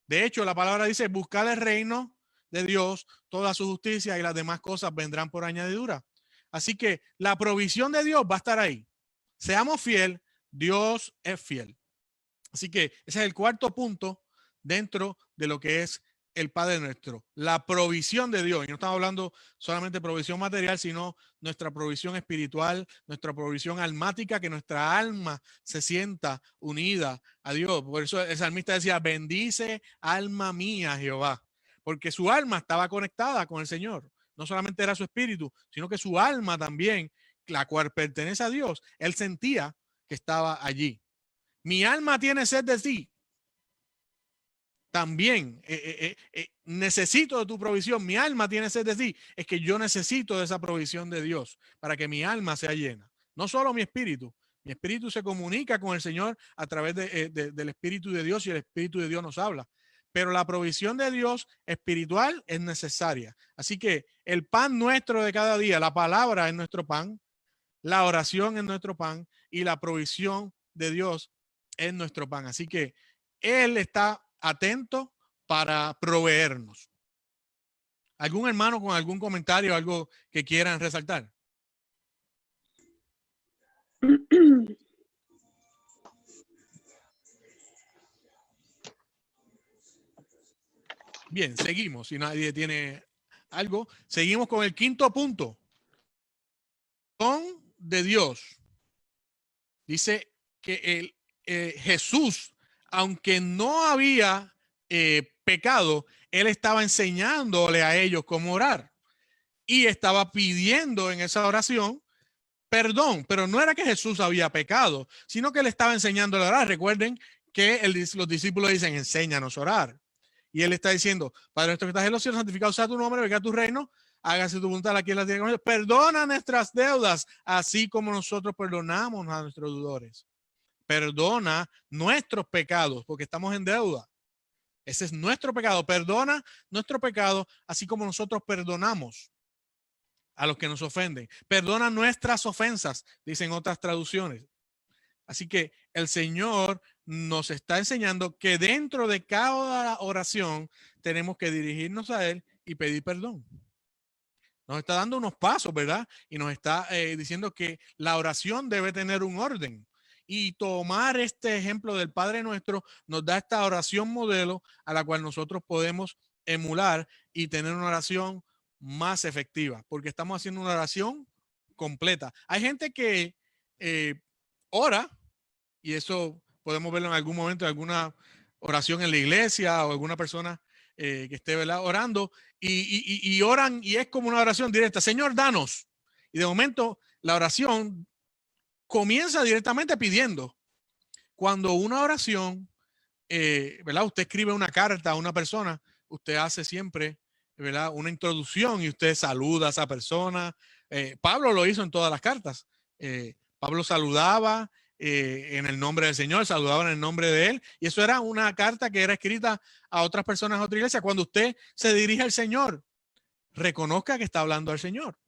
De hecho, la palabra dice: buscar el reino de Dios, toda su justicia, y las demás cosas vendrán por añadidura. Así que la provisión de Dios va a estar ahí. Seamos fieles, Dios es fiel. Así que ese es el cuarto punto dentro de lo que es el Padre nuestro, la provisión de Dios. Y no estamos hablando solamente de provisión material, sino nuestra provisión espiritual, nuestra provisión almática, que nuestra alma se sienta unida a Dios. Por eso el salmista decía, bendice alma mía Jehová, porque su alma estaba conectada con el Señor. No solamente era su espíritu, sino que su alma también, la cual pertenece a Dios, él sentía que estaba allí. Mi alma tiene sed de ti. También necesito de tu provisión. Mi alma tiene sed de ti. Es que yo necesito de esa provisión de Dios para que mi alma sea llena. No solo mi espíritu. Mi espíritu se comunica con el Señor a través del Espíritu de Dios, y el Espíritu de Dios nos habla. Pero la provisión de Dios espiritual es necesaria. Así que el pan nuestro de cada día, la palabra es nuestro pan, la oración es nuestro pan y la provisión de Dios es nuestro pan. Así que Él está atento para proveernos. ¿Algún hermano con algún comentario, algo que quieran resaltar? Bien, seguimos. Si nadie tiene algo, seguimos con el quinto punto. Don de Dios. Dice que Jesús, aunque no había pecado, él estaba enseñándole a ellos cómo orar y estaba pidiendo en esa oración perdón, pero no era que Jesús había pecado, sino que él estaba enseñando a orar. Recuerden que los discípulos dicen, enséñanos a orar. Y él está diciendo, Padre nuestro que estás en los cielos, santificado sea tu nombre, venga tu reino, hágase tu voluntad aquí en la tierra. Perdona nuestras deudas, así como nosotros perdonamos a nuestros deudores. Perdona nuestros pecados, porque estamos en deuda. Ese es nuestro pecado. Perdona nuestro pecado, así como nosotros perdonamos a los que nos ofenden. Perdona nuestras ofensas, dicen otras traducciones. Así que el Señor nos está enseñando que dentro de cada oración tenemos que dirigirnos a Él y pedir perdón. Nos está dando unos pasos, ¿verdad? Y nos está diciendo que la oración debe tener un orden. Y tomar este ejemplo del Padre Nuestro nos da esta oración modelo a la cual nosotros podemos emular y tener una oración más efectiva, porque estamos haciendo una oración completa. Hay gente que ora, y eso podemos verlo en algún momento, en alguna oración en la iglesia o alguna persona que esté, ¿verdad?, orando, y oran y es como una oración directa, Señor, danos. Y de momento la oración comienza directamente pidiendo. Cuando una oración, ¿verdad?, usted escribe una carta a una persona, usted hace siempre, ¿verdad?, una introducción y usted saluda a esa persona. Pablo lo hizo en todas las cartas. Pablo saludaba en el nombre del Señor, saludaba en el nombre de Él, y eso era una carta que era escrita a otras personas de otra iglesia. Cuando usted se dirige al Señor, reconozca que está hablando al Señor.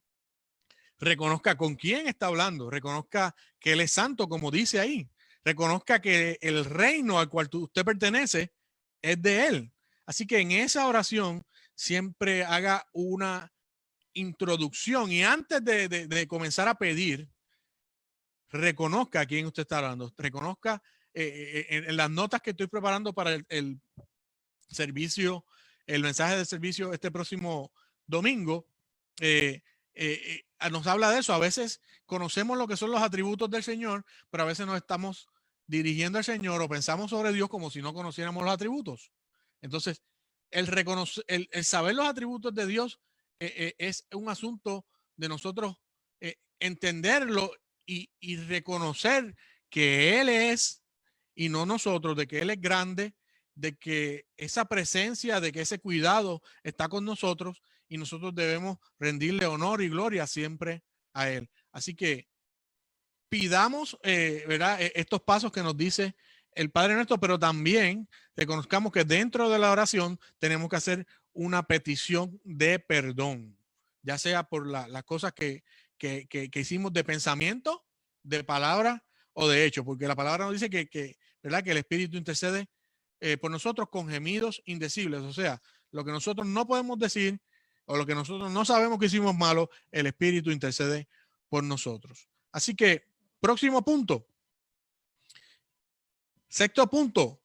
Reconozca con quién está hablando, reconozca que Él es santo, como dice ahí. Reconozca que el reino al cual usted pertenece es de Él. Así que en esa oración siempre haga una introducción y antes de comenzar a pedir, reconozca a quién usted está hablando. Reconozca en las notas que estoy preparando para el servicio, el mensaje de servicio este próximo domingo, nos habla de eso. A veces conocemos lo que son los atributos del Señor, pero a veces nos estamos dirigiendo al Señor o pensamos sobre Dios como si no conociéramos los atributos. Entonces, el saber los atributos de Dios es un asunto de nosotros entenderlo y reconocer que Él es y no nosotros, de que Él es grande, de que esa presencia, de que ese cuidado está con nosotros y nosotros debemos rendirle honor y gloria siempre a Él. Así que pidamos, ¿verdad?, estos pasos que nos dice el Padre Nuestro, pero también reconozcamos que dentro de la oración tenemos que hacer una petición de perdón, ya sea por las cosas que hicimos de pensamiento, de palabra o de hecho, porque la palabra nos dice ¿verdad?, que el Espíritu intercede por nosotros con gemidos indecibles. O sea, lo que nosotros no podemos decir o lo que nosotros no sabemos que hicimos malo, el Espíritu intercede por nosotros. Así que, próximo punto. Sexto punto.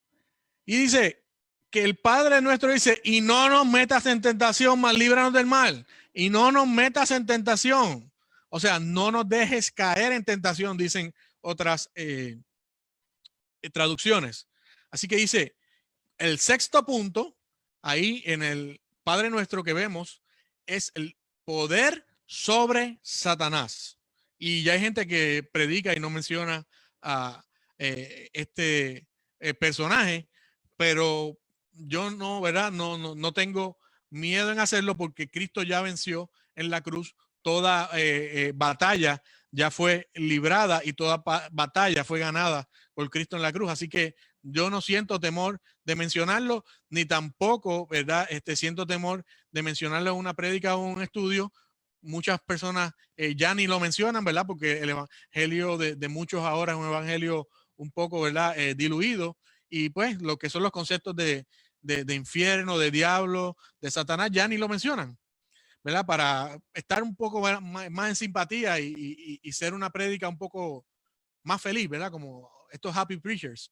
Y dice, que el Padre nuestro dice, y no nos metas en tentación, mas líbranos del mal. Y no nos metas en tentación. O sea, no nos dejes caer en tentación, dicen otras traducciones. Así que dice, el sexto punto, ahí en el Padre nuestro que vemos, es el poder sobre Satanás. Y ya hay gente que predica y no menciona a este personaje, pero yo no, ¿verdad? No tengo miedo en hacerlo porque Cristo ya venció en la cruz. Toda batalla ya fue librada y toda batalla fue ganada por Cristo en la cruz. Así que yo no siento temor de mencionarlo, ni tampoco, ¿verdad? Siento temor de mencionarlo en una prédica o un estudio. Muchas personas ya ni lo mencionan, ¿verdad? Porque el evangelio de muchos ahora es un evangelio un poco, ¿verdad? Diluido. Y pues lo que son los conceptos de infierno, de diablo, de Satanás, ya ni lo mencionan, ¿verdad? Para estar un poco más en simpatía y ser una prédica un poco más feliz, ¿verdad? Como estos happy preachers.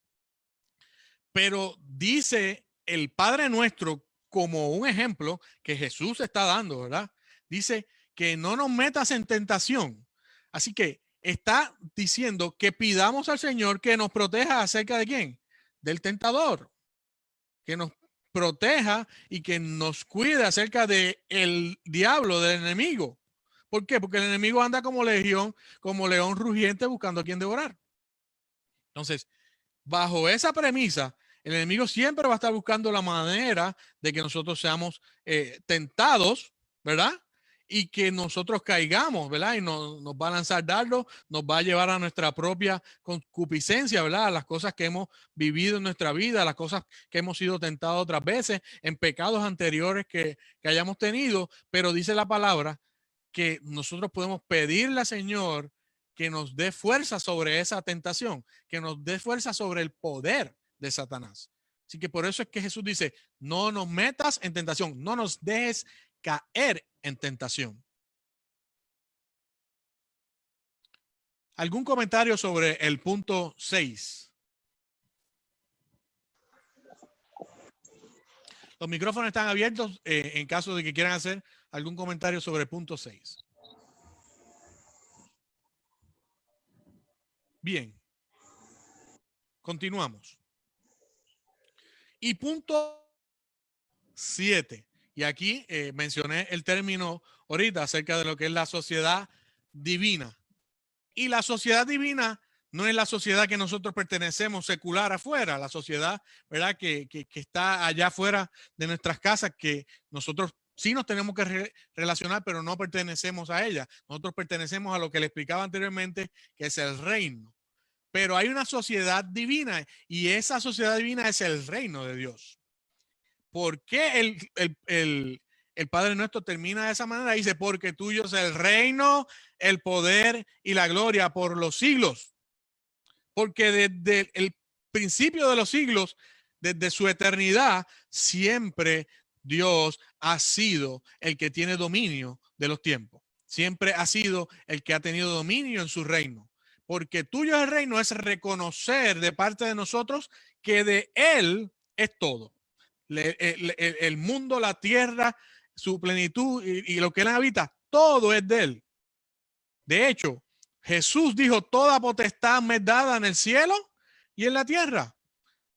Pero dice el Padre Nuestro como un ejemplo que Jesús está dando, ¿verdad? Dice que no nos metas en tentación. Así que está diciendo que pidamos al Señor que nos proteja acerca de quién? Del tentador. Que nos proteja y que nos cuide acerca de el diablo, del enemigo. ¿Por qué? Porque el enemigo anda como legión, como león rugiente buscando a quien devorar. Entonces, bajo esa premisa, el enemigo siempre va a estar buscando la manera de que nosotros seamos tentados, ¿verdad? Y que nosotros caigamos, ¿verdad? Y nos va a lanzar dardos, nos va a llevar a nuestra propia concupiscencia, ¿verdad? A las cosas que hemos vivido en nuestra vida, a las cosas que hemos sido tentados otras veces, en pecados anteriores que hayamos tenido. Pero dice la palabra que nosotros podemos pedirle al Señor que nos dé fuerza sobre esa tentación, que nos dé fuerza sobre el poder de Satanás. Así que por eso es que Jesús dice, no nos metas en tentación, no nos dejes caer en tentación. ¿Algún comentario sobre el punto 6? Los micrófonos están abiertos en caso de que quieran hacer algún comentario sobre el punto 6. Bien, continuamos. Y punto 7. Y aquí mencioné el término ahorita acerca de lo que es la sociedad divina. Y la sociedad divina no es la sociedad que nosotros pertenecemos secular afuera, la sociedad, ¿verdad? Que está allá afuera de nuestras casas, que nosotros sí nos tenemos que relacionar, pero no pertenecemos a ella. Nosotros pertenecemos a lo que le explicaba anteriormente, que es el reino. Pero hay una sociedad divina y esa sociedad divina es el reino de Dios. ¿Por qué el Padre Nuestro termina de esa manera? Dice, porque tuyo es el reino, el poder y la gloria por los siglos. Porque desde el principio de los siglos, desde su eternidad, siempre Dios ha sido el que tiene dominio de los tiempos. Siempre ha sido el que ha tenido dominio en su reino. Porque tuyo es el reino es reconocer de parte de nosotros que de Él es todo. El mundo, la tierra, su plenitud y lo que Él habita, todo es de Él. De hecho, Jesús dijo, toda potestad me es dada en el cielo y en la tierra.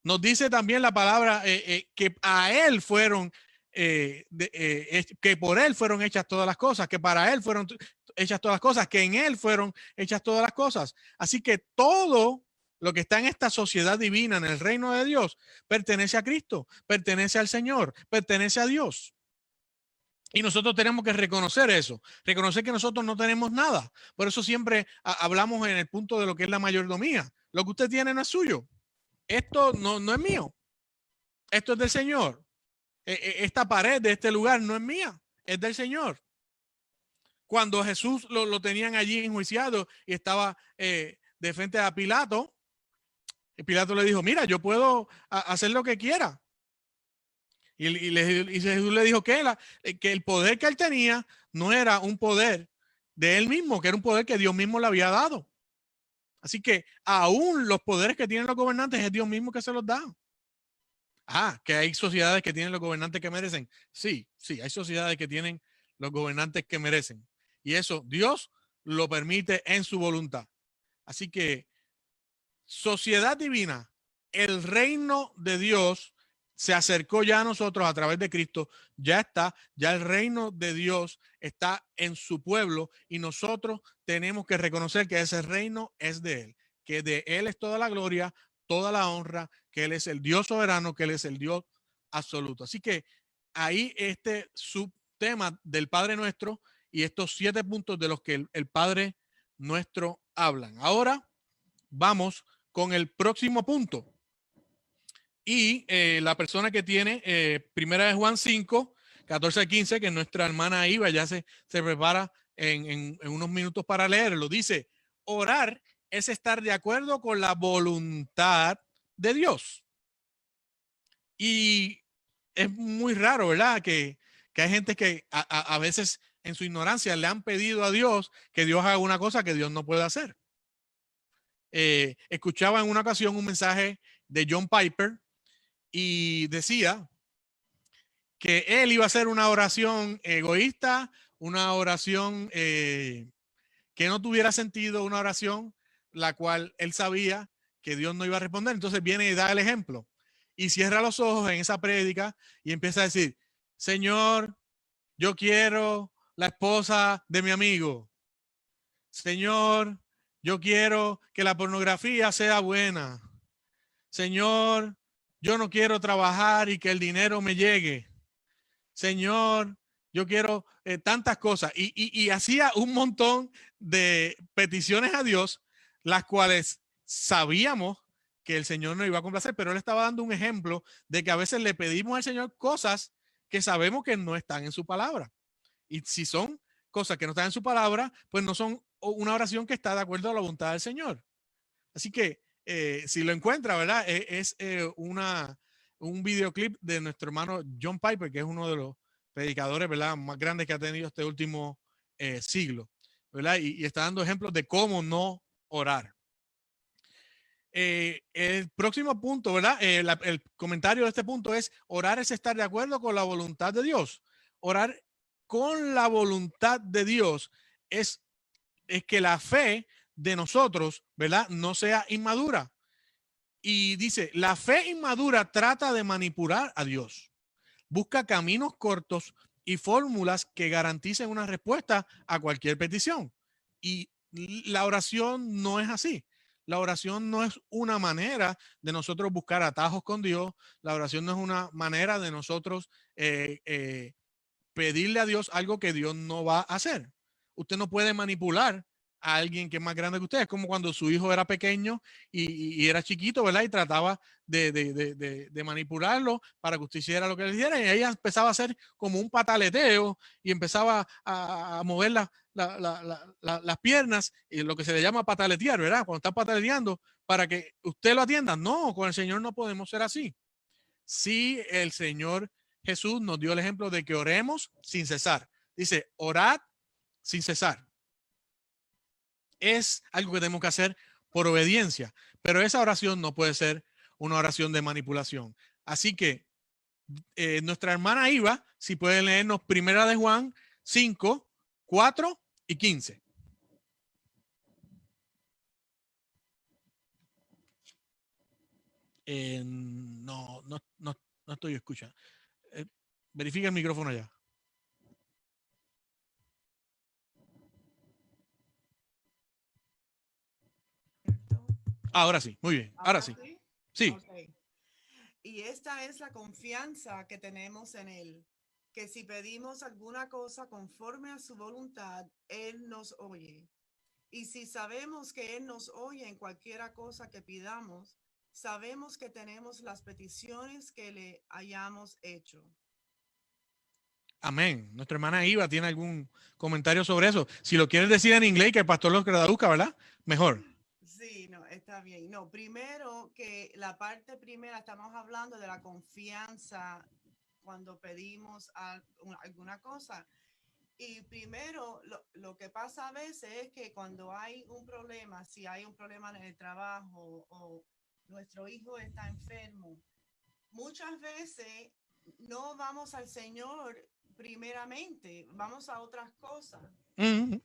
Nos dice también la palabra que a Él fueron, que por Él fueron hechas todas las cosas, que para Él fueron hechas todas las cosas, que en Él fueron hechas todas las cosas. Así que todo lo que está en esta sociedad divina, en el reino de Dios, pertenece a Cristo, pertenece al Señor, pertenece a Dios. Y nosotros tenemos que reconocer eso, reconocer que nosotros no tenemos nada. Por eso siempre hablamos en el punto de lo que es la mayordomía. Lo que usted tiene no es suyo. Esto no es mío. Esto es del Señor. Esta pared de este lugar no es mía, es del Señor. Cuando Jesús lo tenían allí enjuiciado y estaba de frente a Pilato, y Pilato le dijo, mira, yo puedo hacer lo que quiera. Y Jesús le dijo que el poder que él tenía no era un poder de él mismo, que era un poder que Dios mismo le había dado. Así que aún los poderes que tienen los gobernantes es Dios mismo que se los da. Que hay sociedades que tienen los gobernantes que merecen. Sí, sí, hay sociedades que tienen los gobernantes que merecen. Y eso Dios lo permite en su voluntad. Así que sociedad divina, el reino de Dios se acercó ya a nosotros a través de Cristo. Ya está, ya el reino de Dios está en su pueblo y nosotros tenemos que reconocer que ese reino es de Él, que de Él es toda la gloria, toda la honra, que Él es el Dios soberano, que Él es el Dios absoluto. Así que ahí este subtema del Padre Nuestro y estos 7 puntos de los que el Padre Nuestro hablan. Ahora vamos con el próximo punto. Y la persona que tiene primera de Juan 5, 14 a 15, que es nuestra hermana Iva, ya se prepara en unos minutos para leerlo. Dice, orar es estar de acuerdo con la voluntad de Dios. Y es muy raro, ¿verdad? Que hay gente que a veces en su ignorancia le han pedido a Dios que Dios haga una cosa que Dios no puede hacer. Escuchaba en una ocasión un mensaje de John Piper y decía que él iba a hacer una oración egoísta, una oración que no tuviera sentido, una oración la cual él sabía que Dios no iba a responder. Entonces viene y da el ejemplo y cierra los ojos en esa prédica y empieza a decir, Señor, yo quiero la esposa de mi amigo. Señor, yo quiero que la pornografía sea buena. Señor, yo no quiero trabajar y que el dinero me llegue. Señor, yo quiero tantas cosas. Y hacía un montón de peticiones a Dios, las cuales sabíamos que el Señor no iba a complacer, pero él estaba dando un ejemplo de que a veces le pedimos al Señor cosas que sabemos que no están en su palabra. Y si son cosas que no están en su palabra, pues no son una oración que está de acuerdo a la voluntad del Señor. Así que si lo encuentra, ¿verdad? Es un videoclip de nuestro hermano John Piper, que es uno de los predicadores, ¿verdad?, más grandes que ha tenido este último siglo, ¿verdad? Y está dando ejemplos de cómo no orar. El próximo punto, ¿verdad? El comentario de este punto es, orar es estar de acuerdo con la voluntad de Dios. Orar con la voluntad de Dios es que la fe de nosotros, ¿verdad?, no sea inmadura. Y dice, la fe inmadura trata de manipular a Dios. Busca caminos cortos y fórmulas que garanticen una respuesta a cualquier petición. Y la oración no es así. La oración no es una manera de nosotros buscar atajos con Dios. La oración no es una manera de nosotros pedirle a Dios algo que Dios no va a hacer. Usted no puede manipular a alguien que es más grande que usted. Es como cuando su hijo era pequeño y era chiquito, ¿verdad? Y trataba de manipularlo para que usted hiciera lo que le hiciera. Y ella empezaba a hacer como un pataleteo y empezaba a mover las piernas, y lo que se le llama pataletear, ¿verdad? Cuando está pataleteando para que usted lo atienda. No, con el Señor no podemos ser así. Sí, el Señor Jesús nos dio el ejemplo de que oremos sin cesar. Dice, orad sin cesar. Es algo que tenemos que hacer por obediencia, pero esa oración no puede ser una oración de manipulación. Así que nuestra hermana Iva, si puede leernos primera de Juan 5, 4 y 15. No estoy escuchando. Verifica el micrófono ya. Ahora sí, muy bien. Ahora sí. Sí. Okay. Y esta es la confianza que tenemos en Él, que si pedimos alguna cosa conforme a su voluntad, Él nos oye. Y si sabemos que Él nos oye en cualquiera cosa que pidamos, sabemos que tenemos las peticiones que le hayamos hecho. Amén. Nuestra hermana Iva tiene algún comentario sobre eso. Si lo quieres decir en inglés, que el pastor lo traduzca, ¿verdad? Mejor. Sí, no, está bien. No, primero que la parte primera, estamos hablando de la confianza cuando pedimos alguna cosa. Y primero, lo que pasa a veces es que cuando hay un problema, si hay un problema en el trabajo o nuestro hijo está enfermo, muchas veces no vamos al Señor primeramente, vamos a otras cosas.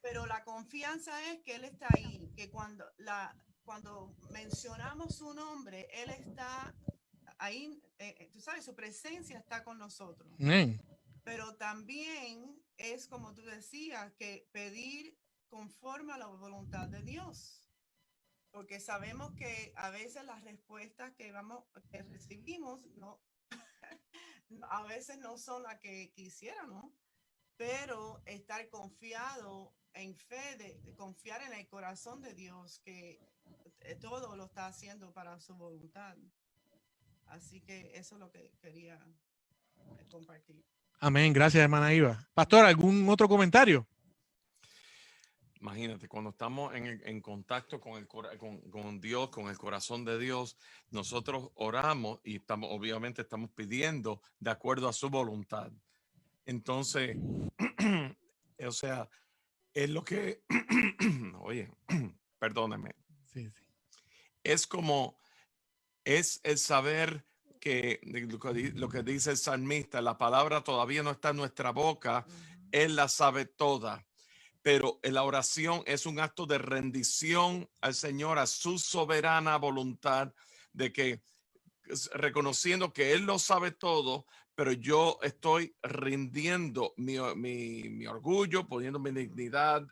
Pero la confianza es que Él está ahí, que cuando mencionamos su nombre, Él está ahí, tú sabes, su presencia está con nosotros. Pero también es como tú decías, que pedir conforme a la voluntad de Dios. Porque sabemos que a veces las respuestas que recibimos no, a veces no son las que quisiéramos, pero estar confiado en fe, de confiar en el corazón de Dios, que todo lo está haciendo para su voluntad. Así que eso es lo que quería compartir. Amén. Gracias, hermana Iva. Pastor, ¿algún otro comentario? Imagínate, cuando estamos en contacto con Dios, con el corazón de Dios, nosotros oramos y obviamente estamos pidiendo de acuerdo a su voluntad. Entonces, o sea, es lo que, oye, perdóneme. Sí. Es como, es el saber que lo que dice el salmista, la palabra todavía no está en nuestra boca, Él la sabe toda. Pero la oración es un acto de rendición al Señor, a su soberana voluntad, de que reconociendo que Él lo sabe todo, pero yo estoy rindiendo mi orgullo, poniendo mi dignidad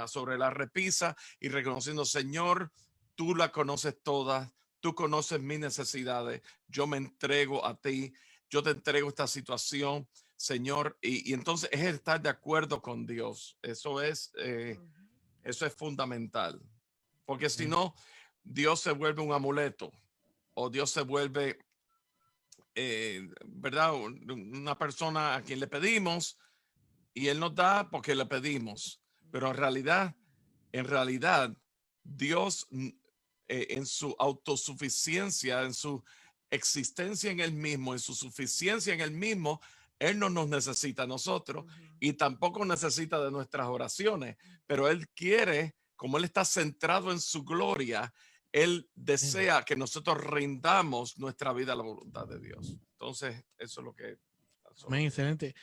sobre la repisa y reconociendo, Señor, tú la conoces toda, tú conoces mis necesidades, yo me entrego a ti, yo te entrego esta situación, Señor, y entonces es estar de acuerdo con Dios. Eso es fundamental, porque si no, Dios se vuelve un amuleto o Dios se vuelve, ¿verdad? Una persona a quien le pedimos y Él nos da porque le pedimos, pero en realidad, Dios en su autosuficiencia, en su existencia en Él mismo, en su suficiencia en Él mismo, Él no nos necesita a nosotros y tampoco necesita de nuestras oraciones, pero Él quiere, como Él está centrado en su gloria, Él desea que nosotros rindamos nuestra vida a la voluntad de Dios. Entonces, eso es lo que... Amén, excelente.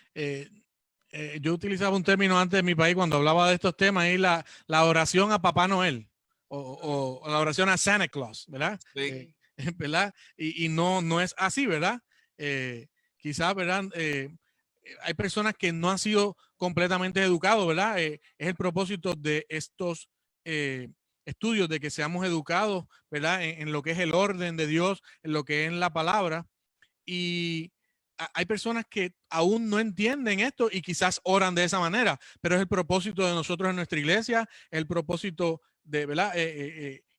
Yo utilizaba un término antes de mi país cuando hablaba de estos temas, y la oración a Papá Noel o la oración a Santa Claus, ¿verdad? Sí. ¿Verdad? Y no es así, ¿verdad? Quizás, ¿verdad? Hay personas que no han sido completamente educados, ¿verdad? Es el propósito de estos estudios, de que seamos educados, ¿verdad? En lo que es el orden de Dios, en lo que es la palabra. Y hay personas que aún no entienden esto y quizás oran de esa manera, pero es el propósito de nosotros en nuestra iglesia, el propósito de, ¿verdad?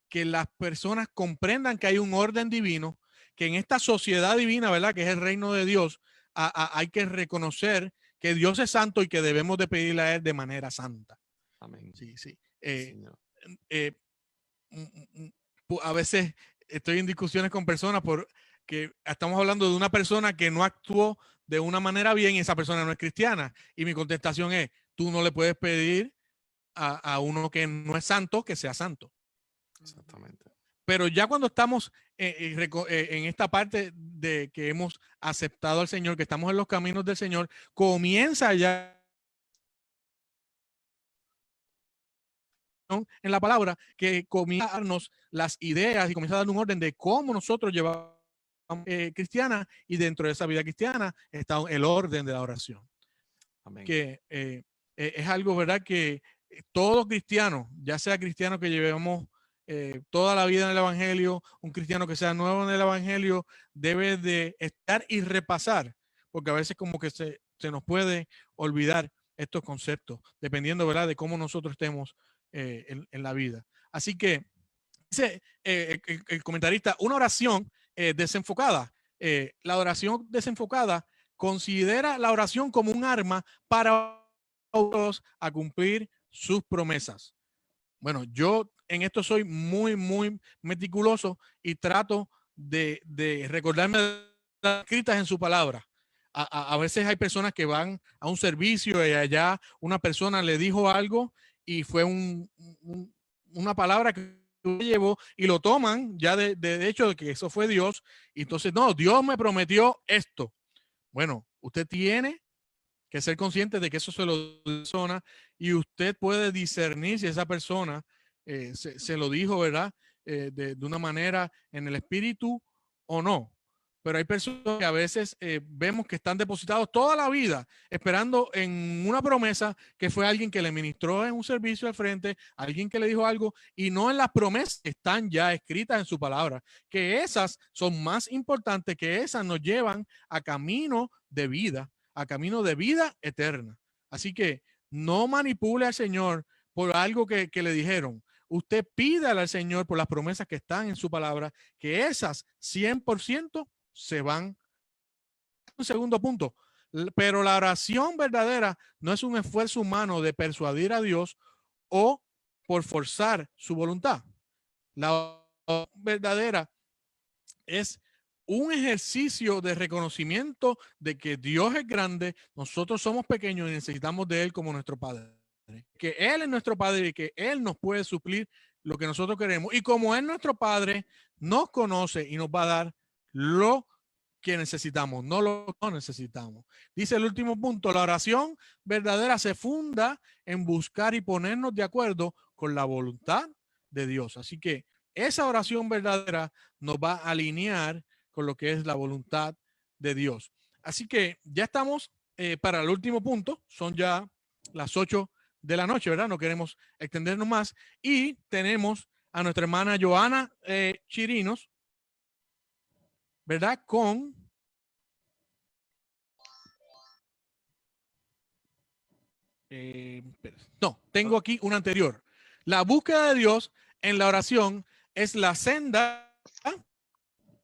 Que las personas comprendan que hay un orden divino, que en esta sociedad divina, ¿verdad? Que es el reino de Dios, hay que reconocer que Dios es santo y que debemos de pedirle a Él de manera santa. Amén. Sí. A veces estoy en discusiones con personas que estamos hablando de una persona que no actuó de una manera bien y esa persona no es cristiana. Y mi contestación es, tú no le puedes pedir a uno que no es santo que sea santo. Exactamente. Pero ya cuando estamos en esta parte de que hemos aceptado al Señor, que estamos en los caminos del Señor, comienza ya en la palabra que comienza a darnos las ideas y comienza a dar un orden de cómo nosotros llevamos cristiana, y dentro de esa vida cristiana está el orden de la oración. Amén. Que es algo, ¿verdad? Que todo cristiano, ya sea cristiano que llevemos toda la vida en el Evangelio, un cristiano que sea nuevo en el Evangelio, debe de estar y repasar, porque a veces como que se nos puede olvidar estos conceptos, dependiendo, ¿verdad?, de cómo nosotros estemos en la vida. Así que dice el comentarista, una oración desenfocada. La oración desenfocada considera la oración como un arma para a cumplir sus promesas. Bueno, yo en esto soy muy meticuloso y trato de recordarme de las escritas en su palabra. A veces hay personas que van a un servicio y allá una persona le dijo algo y fue una palabra que llevó y lo toman ya de hecho de que eso fue Dios. Y entonces, no, Dios me prometió esto. Bueno, usted tiene que ser consciente de que eso se lo dio a la persona y usted puede discernir si esa persona se lo dijo, ¿verdad? De una manera en el espíritu o no. Pero hay personas que a veces vemos que están depositados toda la vida esperando en una promesa que fue alguien que le ministró en un servicio al frente, alguien que le dijo algo y no en las promesas que están ya escritas en su palabra, que esas son más importantes, que esas nos llevan a camino de vida eterna. Así que no manipule al Señor por algo que le dijeron. Usted pídale al Señor por las promesas que están en su palabra, que esas 100% se van. Un segundo punto, pero la oración verdadera no es un esfuerzo humano de persuadir a Dios o por forzar su voluntad. La oración verdadera es un ejercicio de reconocimiento de que Dios es grande, nosotros somos pequeños y necesitamos de Él como nuestro Padre. Que Él es nuestro Padre y que Él nos puede suplir lo que nosotros queremos. Y como Él nuestro Padre, nos conoce y nos va a dar lo que necesitamos, no lo que necesitamos. Dice el último punto, la oración verdadera se funda en buscar y ponernos de acuerdo con la voluntad de Dios. Así que esa oración verdadera nos va a alinear con lo que es la voluntad de Dios. Así que ya estamos para el último punto. Son ya las 8 de la noche, ¿verdad? No queremos extendernos más. Y tenemos a nuestra hermana Joana Chirinos, ¿verdad? No, tengo aquí una anterior. La búsqueda de Dios en la oración es la senda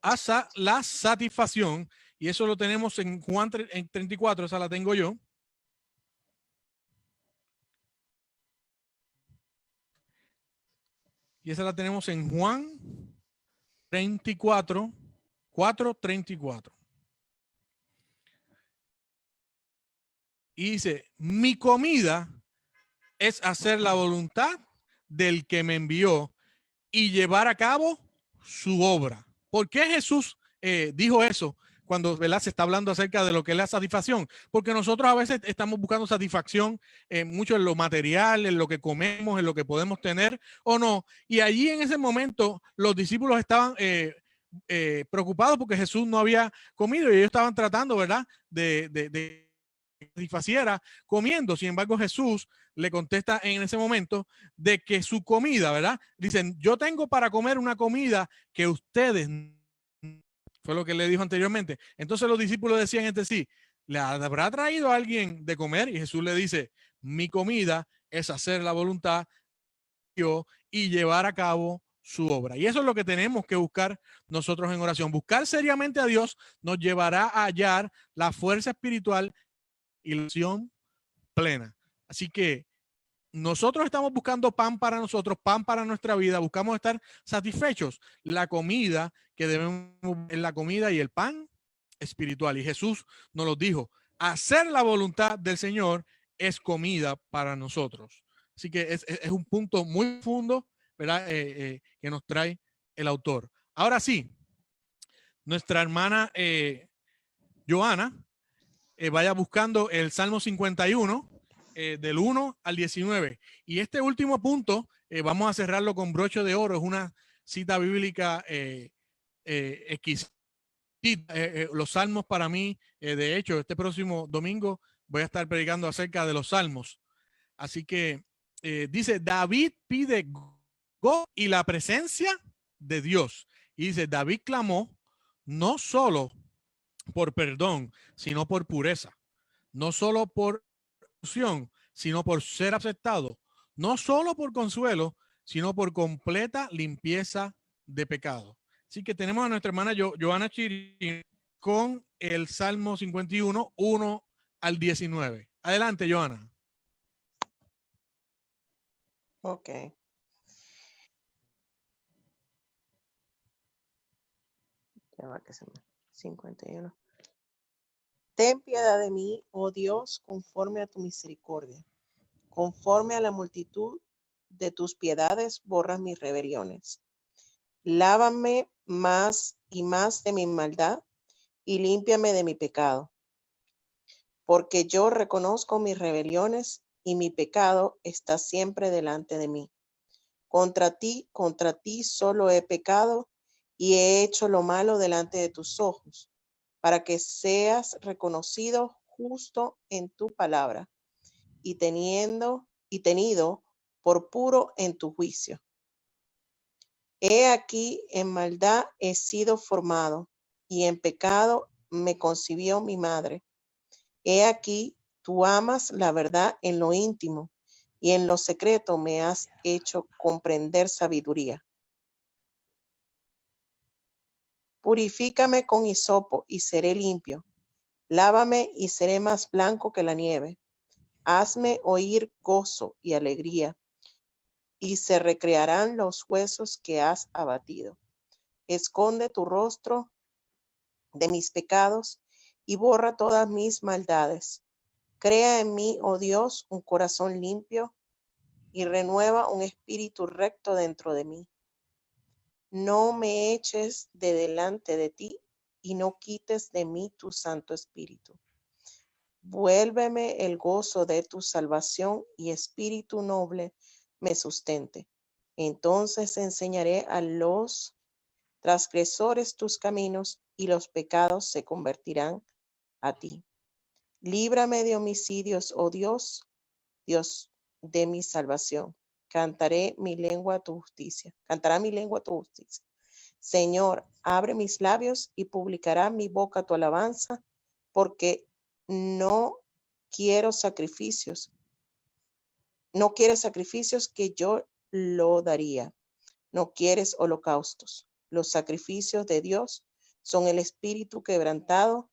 hacia la satisfacción, y eso lo tenemos en Juan 34, esa la tengo yo. Y esa la tenemos en Juan 34, 4:34. Y dice, mi comida es hacer la voluntad del que me envió y llevar a cabo su obra. ¿Por qué Jesús dijo eso cuando, ¿verdad?, se está hablando acerca de lo que es la satisfacción? Porque nosotros a veces estamos buscando satisfacción mucho en lo material, en lo que comemos, en lo que podemos tener o no. Y allí en ese momento los discípulos estaban preocupados porque Jesús no había comido y ellos estaban tratando, ¿verdad?, de satisfaciera comiendo. Sin embargo, Jesús le contesta en ese momento de que su comida, ¿verdad? Dicen, yo tengo para comer una comida que ustedes, fue lo que le dijo anteriormente. Entonces los discípulos decían entre sí, ¿le habrá traído a alguien de comer? Y Jesús le dice, mi comida es hacer la voluntad de Dios y llevar a cabo su obra. Y eso es lo que tenemos que buscar nosotros en oración. Buscar seriamente a Dios nos llevará a hallar la fuerza espiritual y la acción plena. Así que nosotros estamos buscando pan para nosotros, pan para nuestra vida, buscamos estar satisfechos. La comida que debemos es la comida y el pan espiritual. Y Jesús nos lo dijo, hacer la voluntad del Señor es comida para nosotros. Así que es un punto muy profundo, ¿verdad? Que nos trae el autor. Ahora sí, nuestra hermana Joana, vaya buscando el Salmo 51, del 1 al 19. Y este último punto, vamos a cerrarlo con broche de oro. Es una cita bíblica exquisita. Los salmos para mí, de hecho, este próximo domingo voy a estar predicando acerca de los salmos. Así que dice, David pide gozo y la presencia de Dios. Y dice, David clamó no solo por perdón, sino por pureza, no solo por opción, sino por ser aceptado, no solo por consuelo, sino por completa limpieza de pecado. Así que tenemos a nuestra hermana Joana Chirín con el Salmo 51, 1 al 19. Adelante, Joana. Ok. Ya va que se me... 51. Ten piedad de mí, oh Dios, conforme a tu misericordia, conforme a la multitud de tus piedades borras mis rebeliones. Lávame más y más de mi maldad y límpiame de mi pecado. Porque yo reconozco mis rebeliones y mi pecado está siempre delante de mí. Contra ti solo he pecado y he hecho lo malo delante de tus ojos, para que seas reconocido justo en tu palabra y tenido por puro en tu juicio. He aquí, en maldad he sido formado, y en pecado me concibió mi madre. He aquí, tú amas la verdad en lo íntimo, y en lo secreto me has hecho comprender sabiduría. Purifícame con hisopo y seré limpio. Lávame y seré más blanco que la nieve. Hazme oír gozo y alegría, y se recrearán los huesos que has abatido. Esconde tu rostro de mis pecados y borra todas mis maldades. Crea en mí, oh Dios, un corazón limpio y renueva un espíritu recto dentro de mí. No me eches de delante de ti y no quites de mí tu Santo Espíritu. Vuélveme el gozo de tu salvación y espíritu noble me sustente. Entonces enseñaré a los transgresores tus caminos y los pecados se convertirán a ti. Líbrame de homicidios, oh Dios, Dios de mi salvación. Cantará mi lengua tu justicia. Señor, abre mis labios y publicará mi boca tu alabanza, porque no quiero sacrificios. No quieres sacrificios que yo lo daría. No quieres holocaustos. Los sacrificios de Dios son el espíritu quebrantado.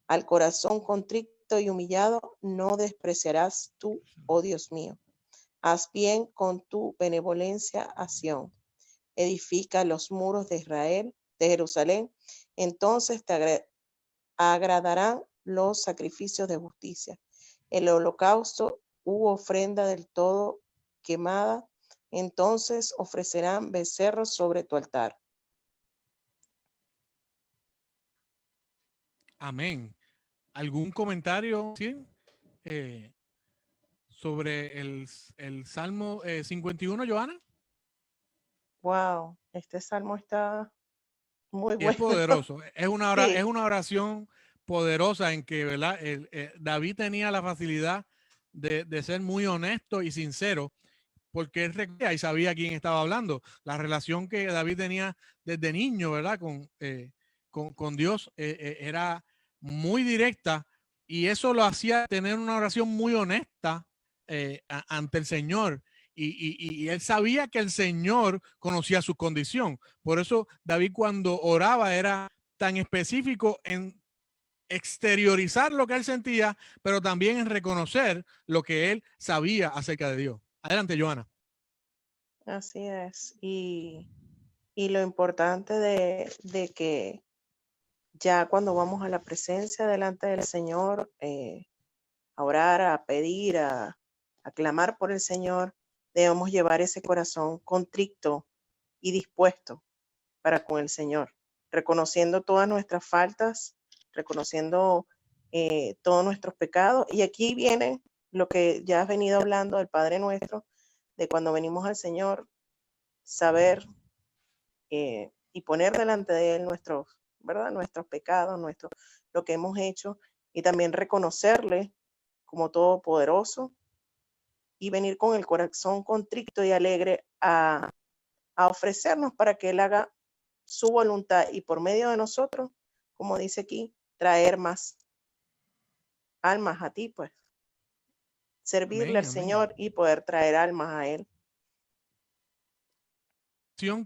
Al corazón contrito y humillado no despreciarás tú, oh Dios mío. Haz bien con tu benevolencia a Sión. Edifica los muros de Israel, de Jerusalén. Entonces te agradarán los sacrificios de justicia. El holocausto u ofrenda del todo quemada. Entonces ofrecerán becerros sobre tu altar. Amén. ¿Algún comentario sobre el Salmo 51, Joana? Wow, este salmo está muy Y es bueno. poderoso. Es Sí. es una oración poderosa en que, ¿verdad? David tenía la facilidad de ser muy honesto y sincero, porque él requería y sabía quién estaba hablando. La relación que David tenía desde niño, ¿verdad? Con Dios era muy directa, y eso lo hacía tener una oración muy honesta ante el Señor. Y él sabía que el Señor conocía su condición. Por eso David, cuando oraba, era tan específico en exteriorizar lo que él sentía, pero también en reconocer lo que él sabía acerca de Dios. Adelante, Joana. Así es. Y lo importante de que ya cuando vamos a la presencia delante del Señor, a orar, a pedir, a clamar por el Señor, debemos llevar ese corazón contrito y dispuesto para con el Señor, reconociendo todas nuestras faltas, reconociendo todos nuestros pecados. Y aquí viene lo que ya has venido hablando del Padre Nuestro, de cuando venimos al Señor, saber y poner delante de Él nuestros, ¿verdad? Nuestros pecados, lo que hemos hecho, y también reconocerle como todopoderoso y venir con el corazón contrito y alegre a ofrecernos para que Él haga su voluntad y por medio de nosotros, como dice aquí, traer más almas a ti, pues servirle Amén, al amén. Señor y poder traer almas a Él.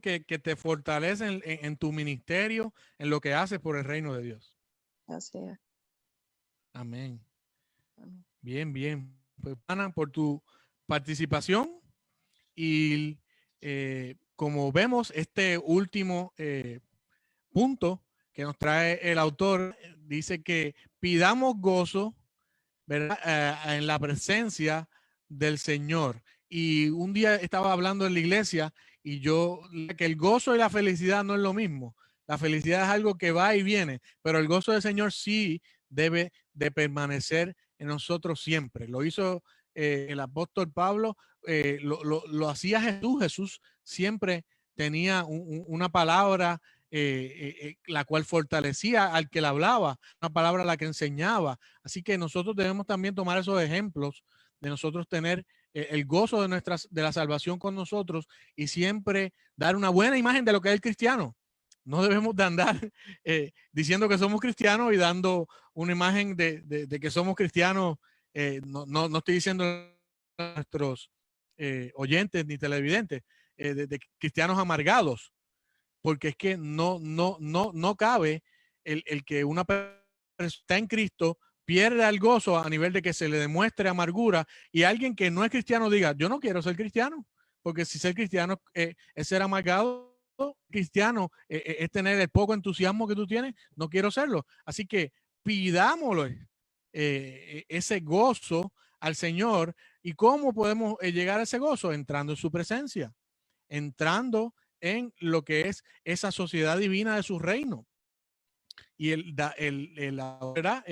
Que te fortalece en tu ministerio, en lo que haces por el reino de Dios. Así es. Amén. Bien, bien. Pues, Ana, por tu participación y como vemos, este último punto que nos trae el autor dice que pidamos gozo, ¿verdad? En la presencia del Señor. y un día estaba hablando en la iglesia y que el gozo y la felicidad no es lo mismo. La felicidad es algo que va y viene, pero el gozo del Señor sí debe de permanecer en nosotros siempre. Lo hizo el apóstol Pablo, lo hacía Jesús. Jesús siempre tenía una palabra la cual fortalecía al que la hablaba, una palabra a la que enseñaba. Así que nosotros debemos también tomar esos ejemplos de nosotros tener el gozo de la salvación con nosotros y siempre dar una buena imagen de lo que es el cristiano. No debemos de andar diciendo que somos cristianos y dando una imagen de que somos cristianos. No estoy diciendo a nuestros oyentes ni televidentes de cristianos amargados, porque es que no cabe el que una persona está en Cristo pierda el gozo a nivel de que se le demuestre amargura y alguien que no es cristiano diga, yo no quiero ser cristiano, porque si ser cristiano es ser amargado, cristiano es tener el poco entusiasmo que tú tienes, no quiero serlo. Así que pidámosle ese gozo al Señor. ¿Y cómo podemos llegar a ese gozo? Entrando en su presencia, entrando en lo que es esa sociedad divina de su reino. Y ahora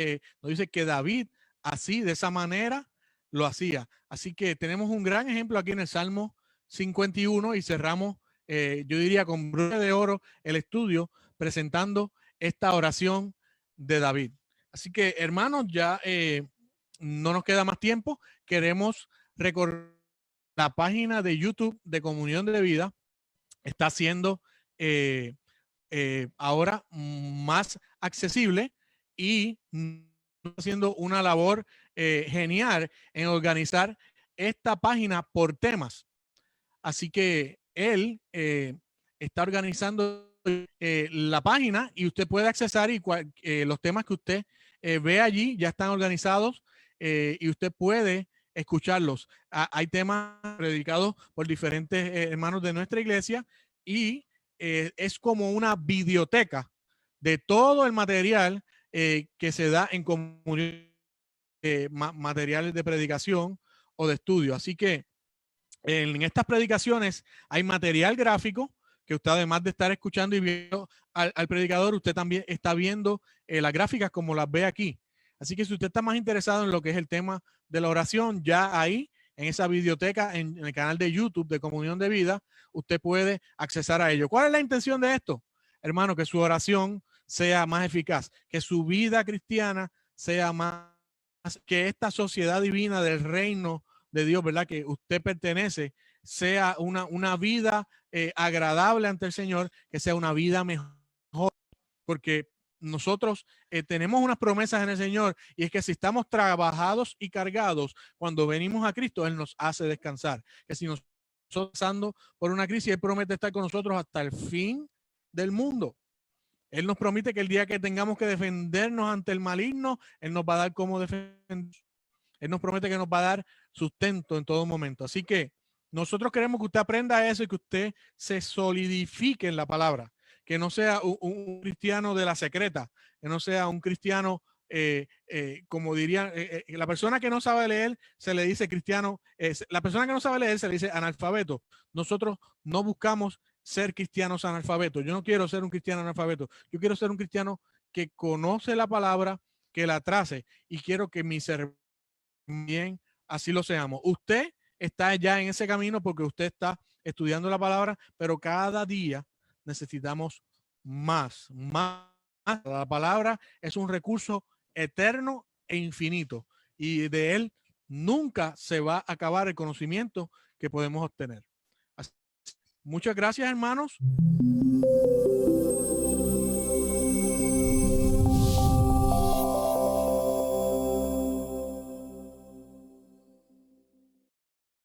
nos dice que David así, de esa manera, lo hacía. Así que tenemos un gran ejemplo aquí en el Salmo 51 y cerramos, yo diría, con broche de oro el estudio presentando esta oración de David. Así que, hermanos, ya no nos queda más tiempo. Queremos recordar la página de YouTube de Comunión de Vida. Está siendo ahora más accesible y haciendo una labor genial en organizar esta página por temas. Así que él está organizando la página y usted puede accesar y los temas que usted ve allí ya están organizados y usted puede escucharlos. Hay temas predicados por diferentes hermanos de nuestra iglesia y es como una biblioteca de todo el material que se da en comunidad, materiales de predicación o de estudio. Así que en estas predicaciones hay material gráfico que usted, además de estar escuchando y viendo al predicador, usted también está viendo las gráficas como las ve aquí. Así que si usted está más interesado en lo que es el tema de la oración, ya ahí en esa biblioteca, en el canal de YouTube de Comunión de Vida, usted puede accesar a ello. ¿Cuál es la intención de esto? Hermano, que su oración sea más eficaz, que su vida cristiana sea más, que esta sociedad divina del reino de Dios, ¿verdad? Que usted pertenece, sea una vida agradable ante el Señor, que sea una vida mejor, porque nosotros tenemos unas promesas en el Señor y es que si estamos trabajados y cargados, cuando venimos a Cristo, Él nos hace descansar. Que si nosotros estamos pasando por una crisis, Él promete estar con nosotros hasta el fin del mundo. Él nos promete que el día que tengamos que defendernos ante el maligno, Él nos va a dar cómo defendernos. Él nos promete que nos va a dar sustento en todo momento. Así que nosotros queremos que usted aprenda eso y que usted se solidifique en la palabra. Que no sea un cristiano de la secreta, que no sea un cristiano, como dirían, la persona que no sabe leer se le dice cristiano, la persona que no sabe leer se le dice analfabeto. Nosotros no buscamos ser cristianos analfabetos. Yo no quiero ser un cristiano analfabeto. Yo quiero ser un cristiano que conoce la palabra, que la trace y quiero que mi servicio también así lo seamos. Usted está ya en ese camino porque usted está estudiando la palabra, pero cada día necesitamos más. La palabra es un recurso eterno e infinito y de él nunca se va a acabar el conocimiento que podemos obtener. Muchas gracias, hermanos.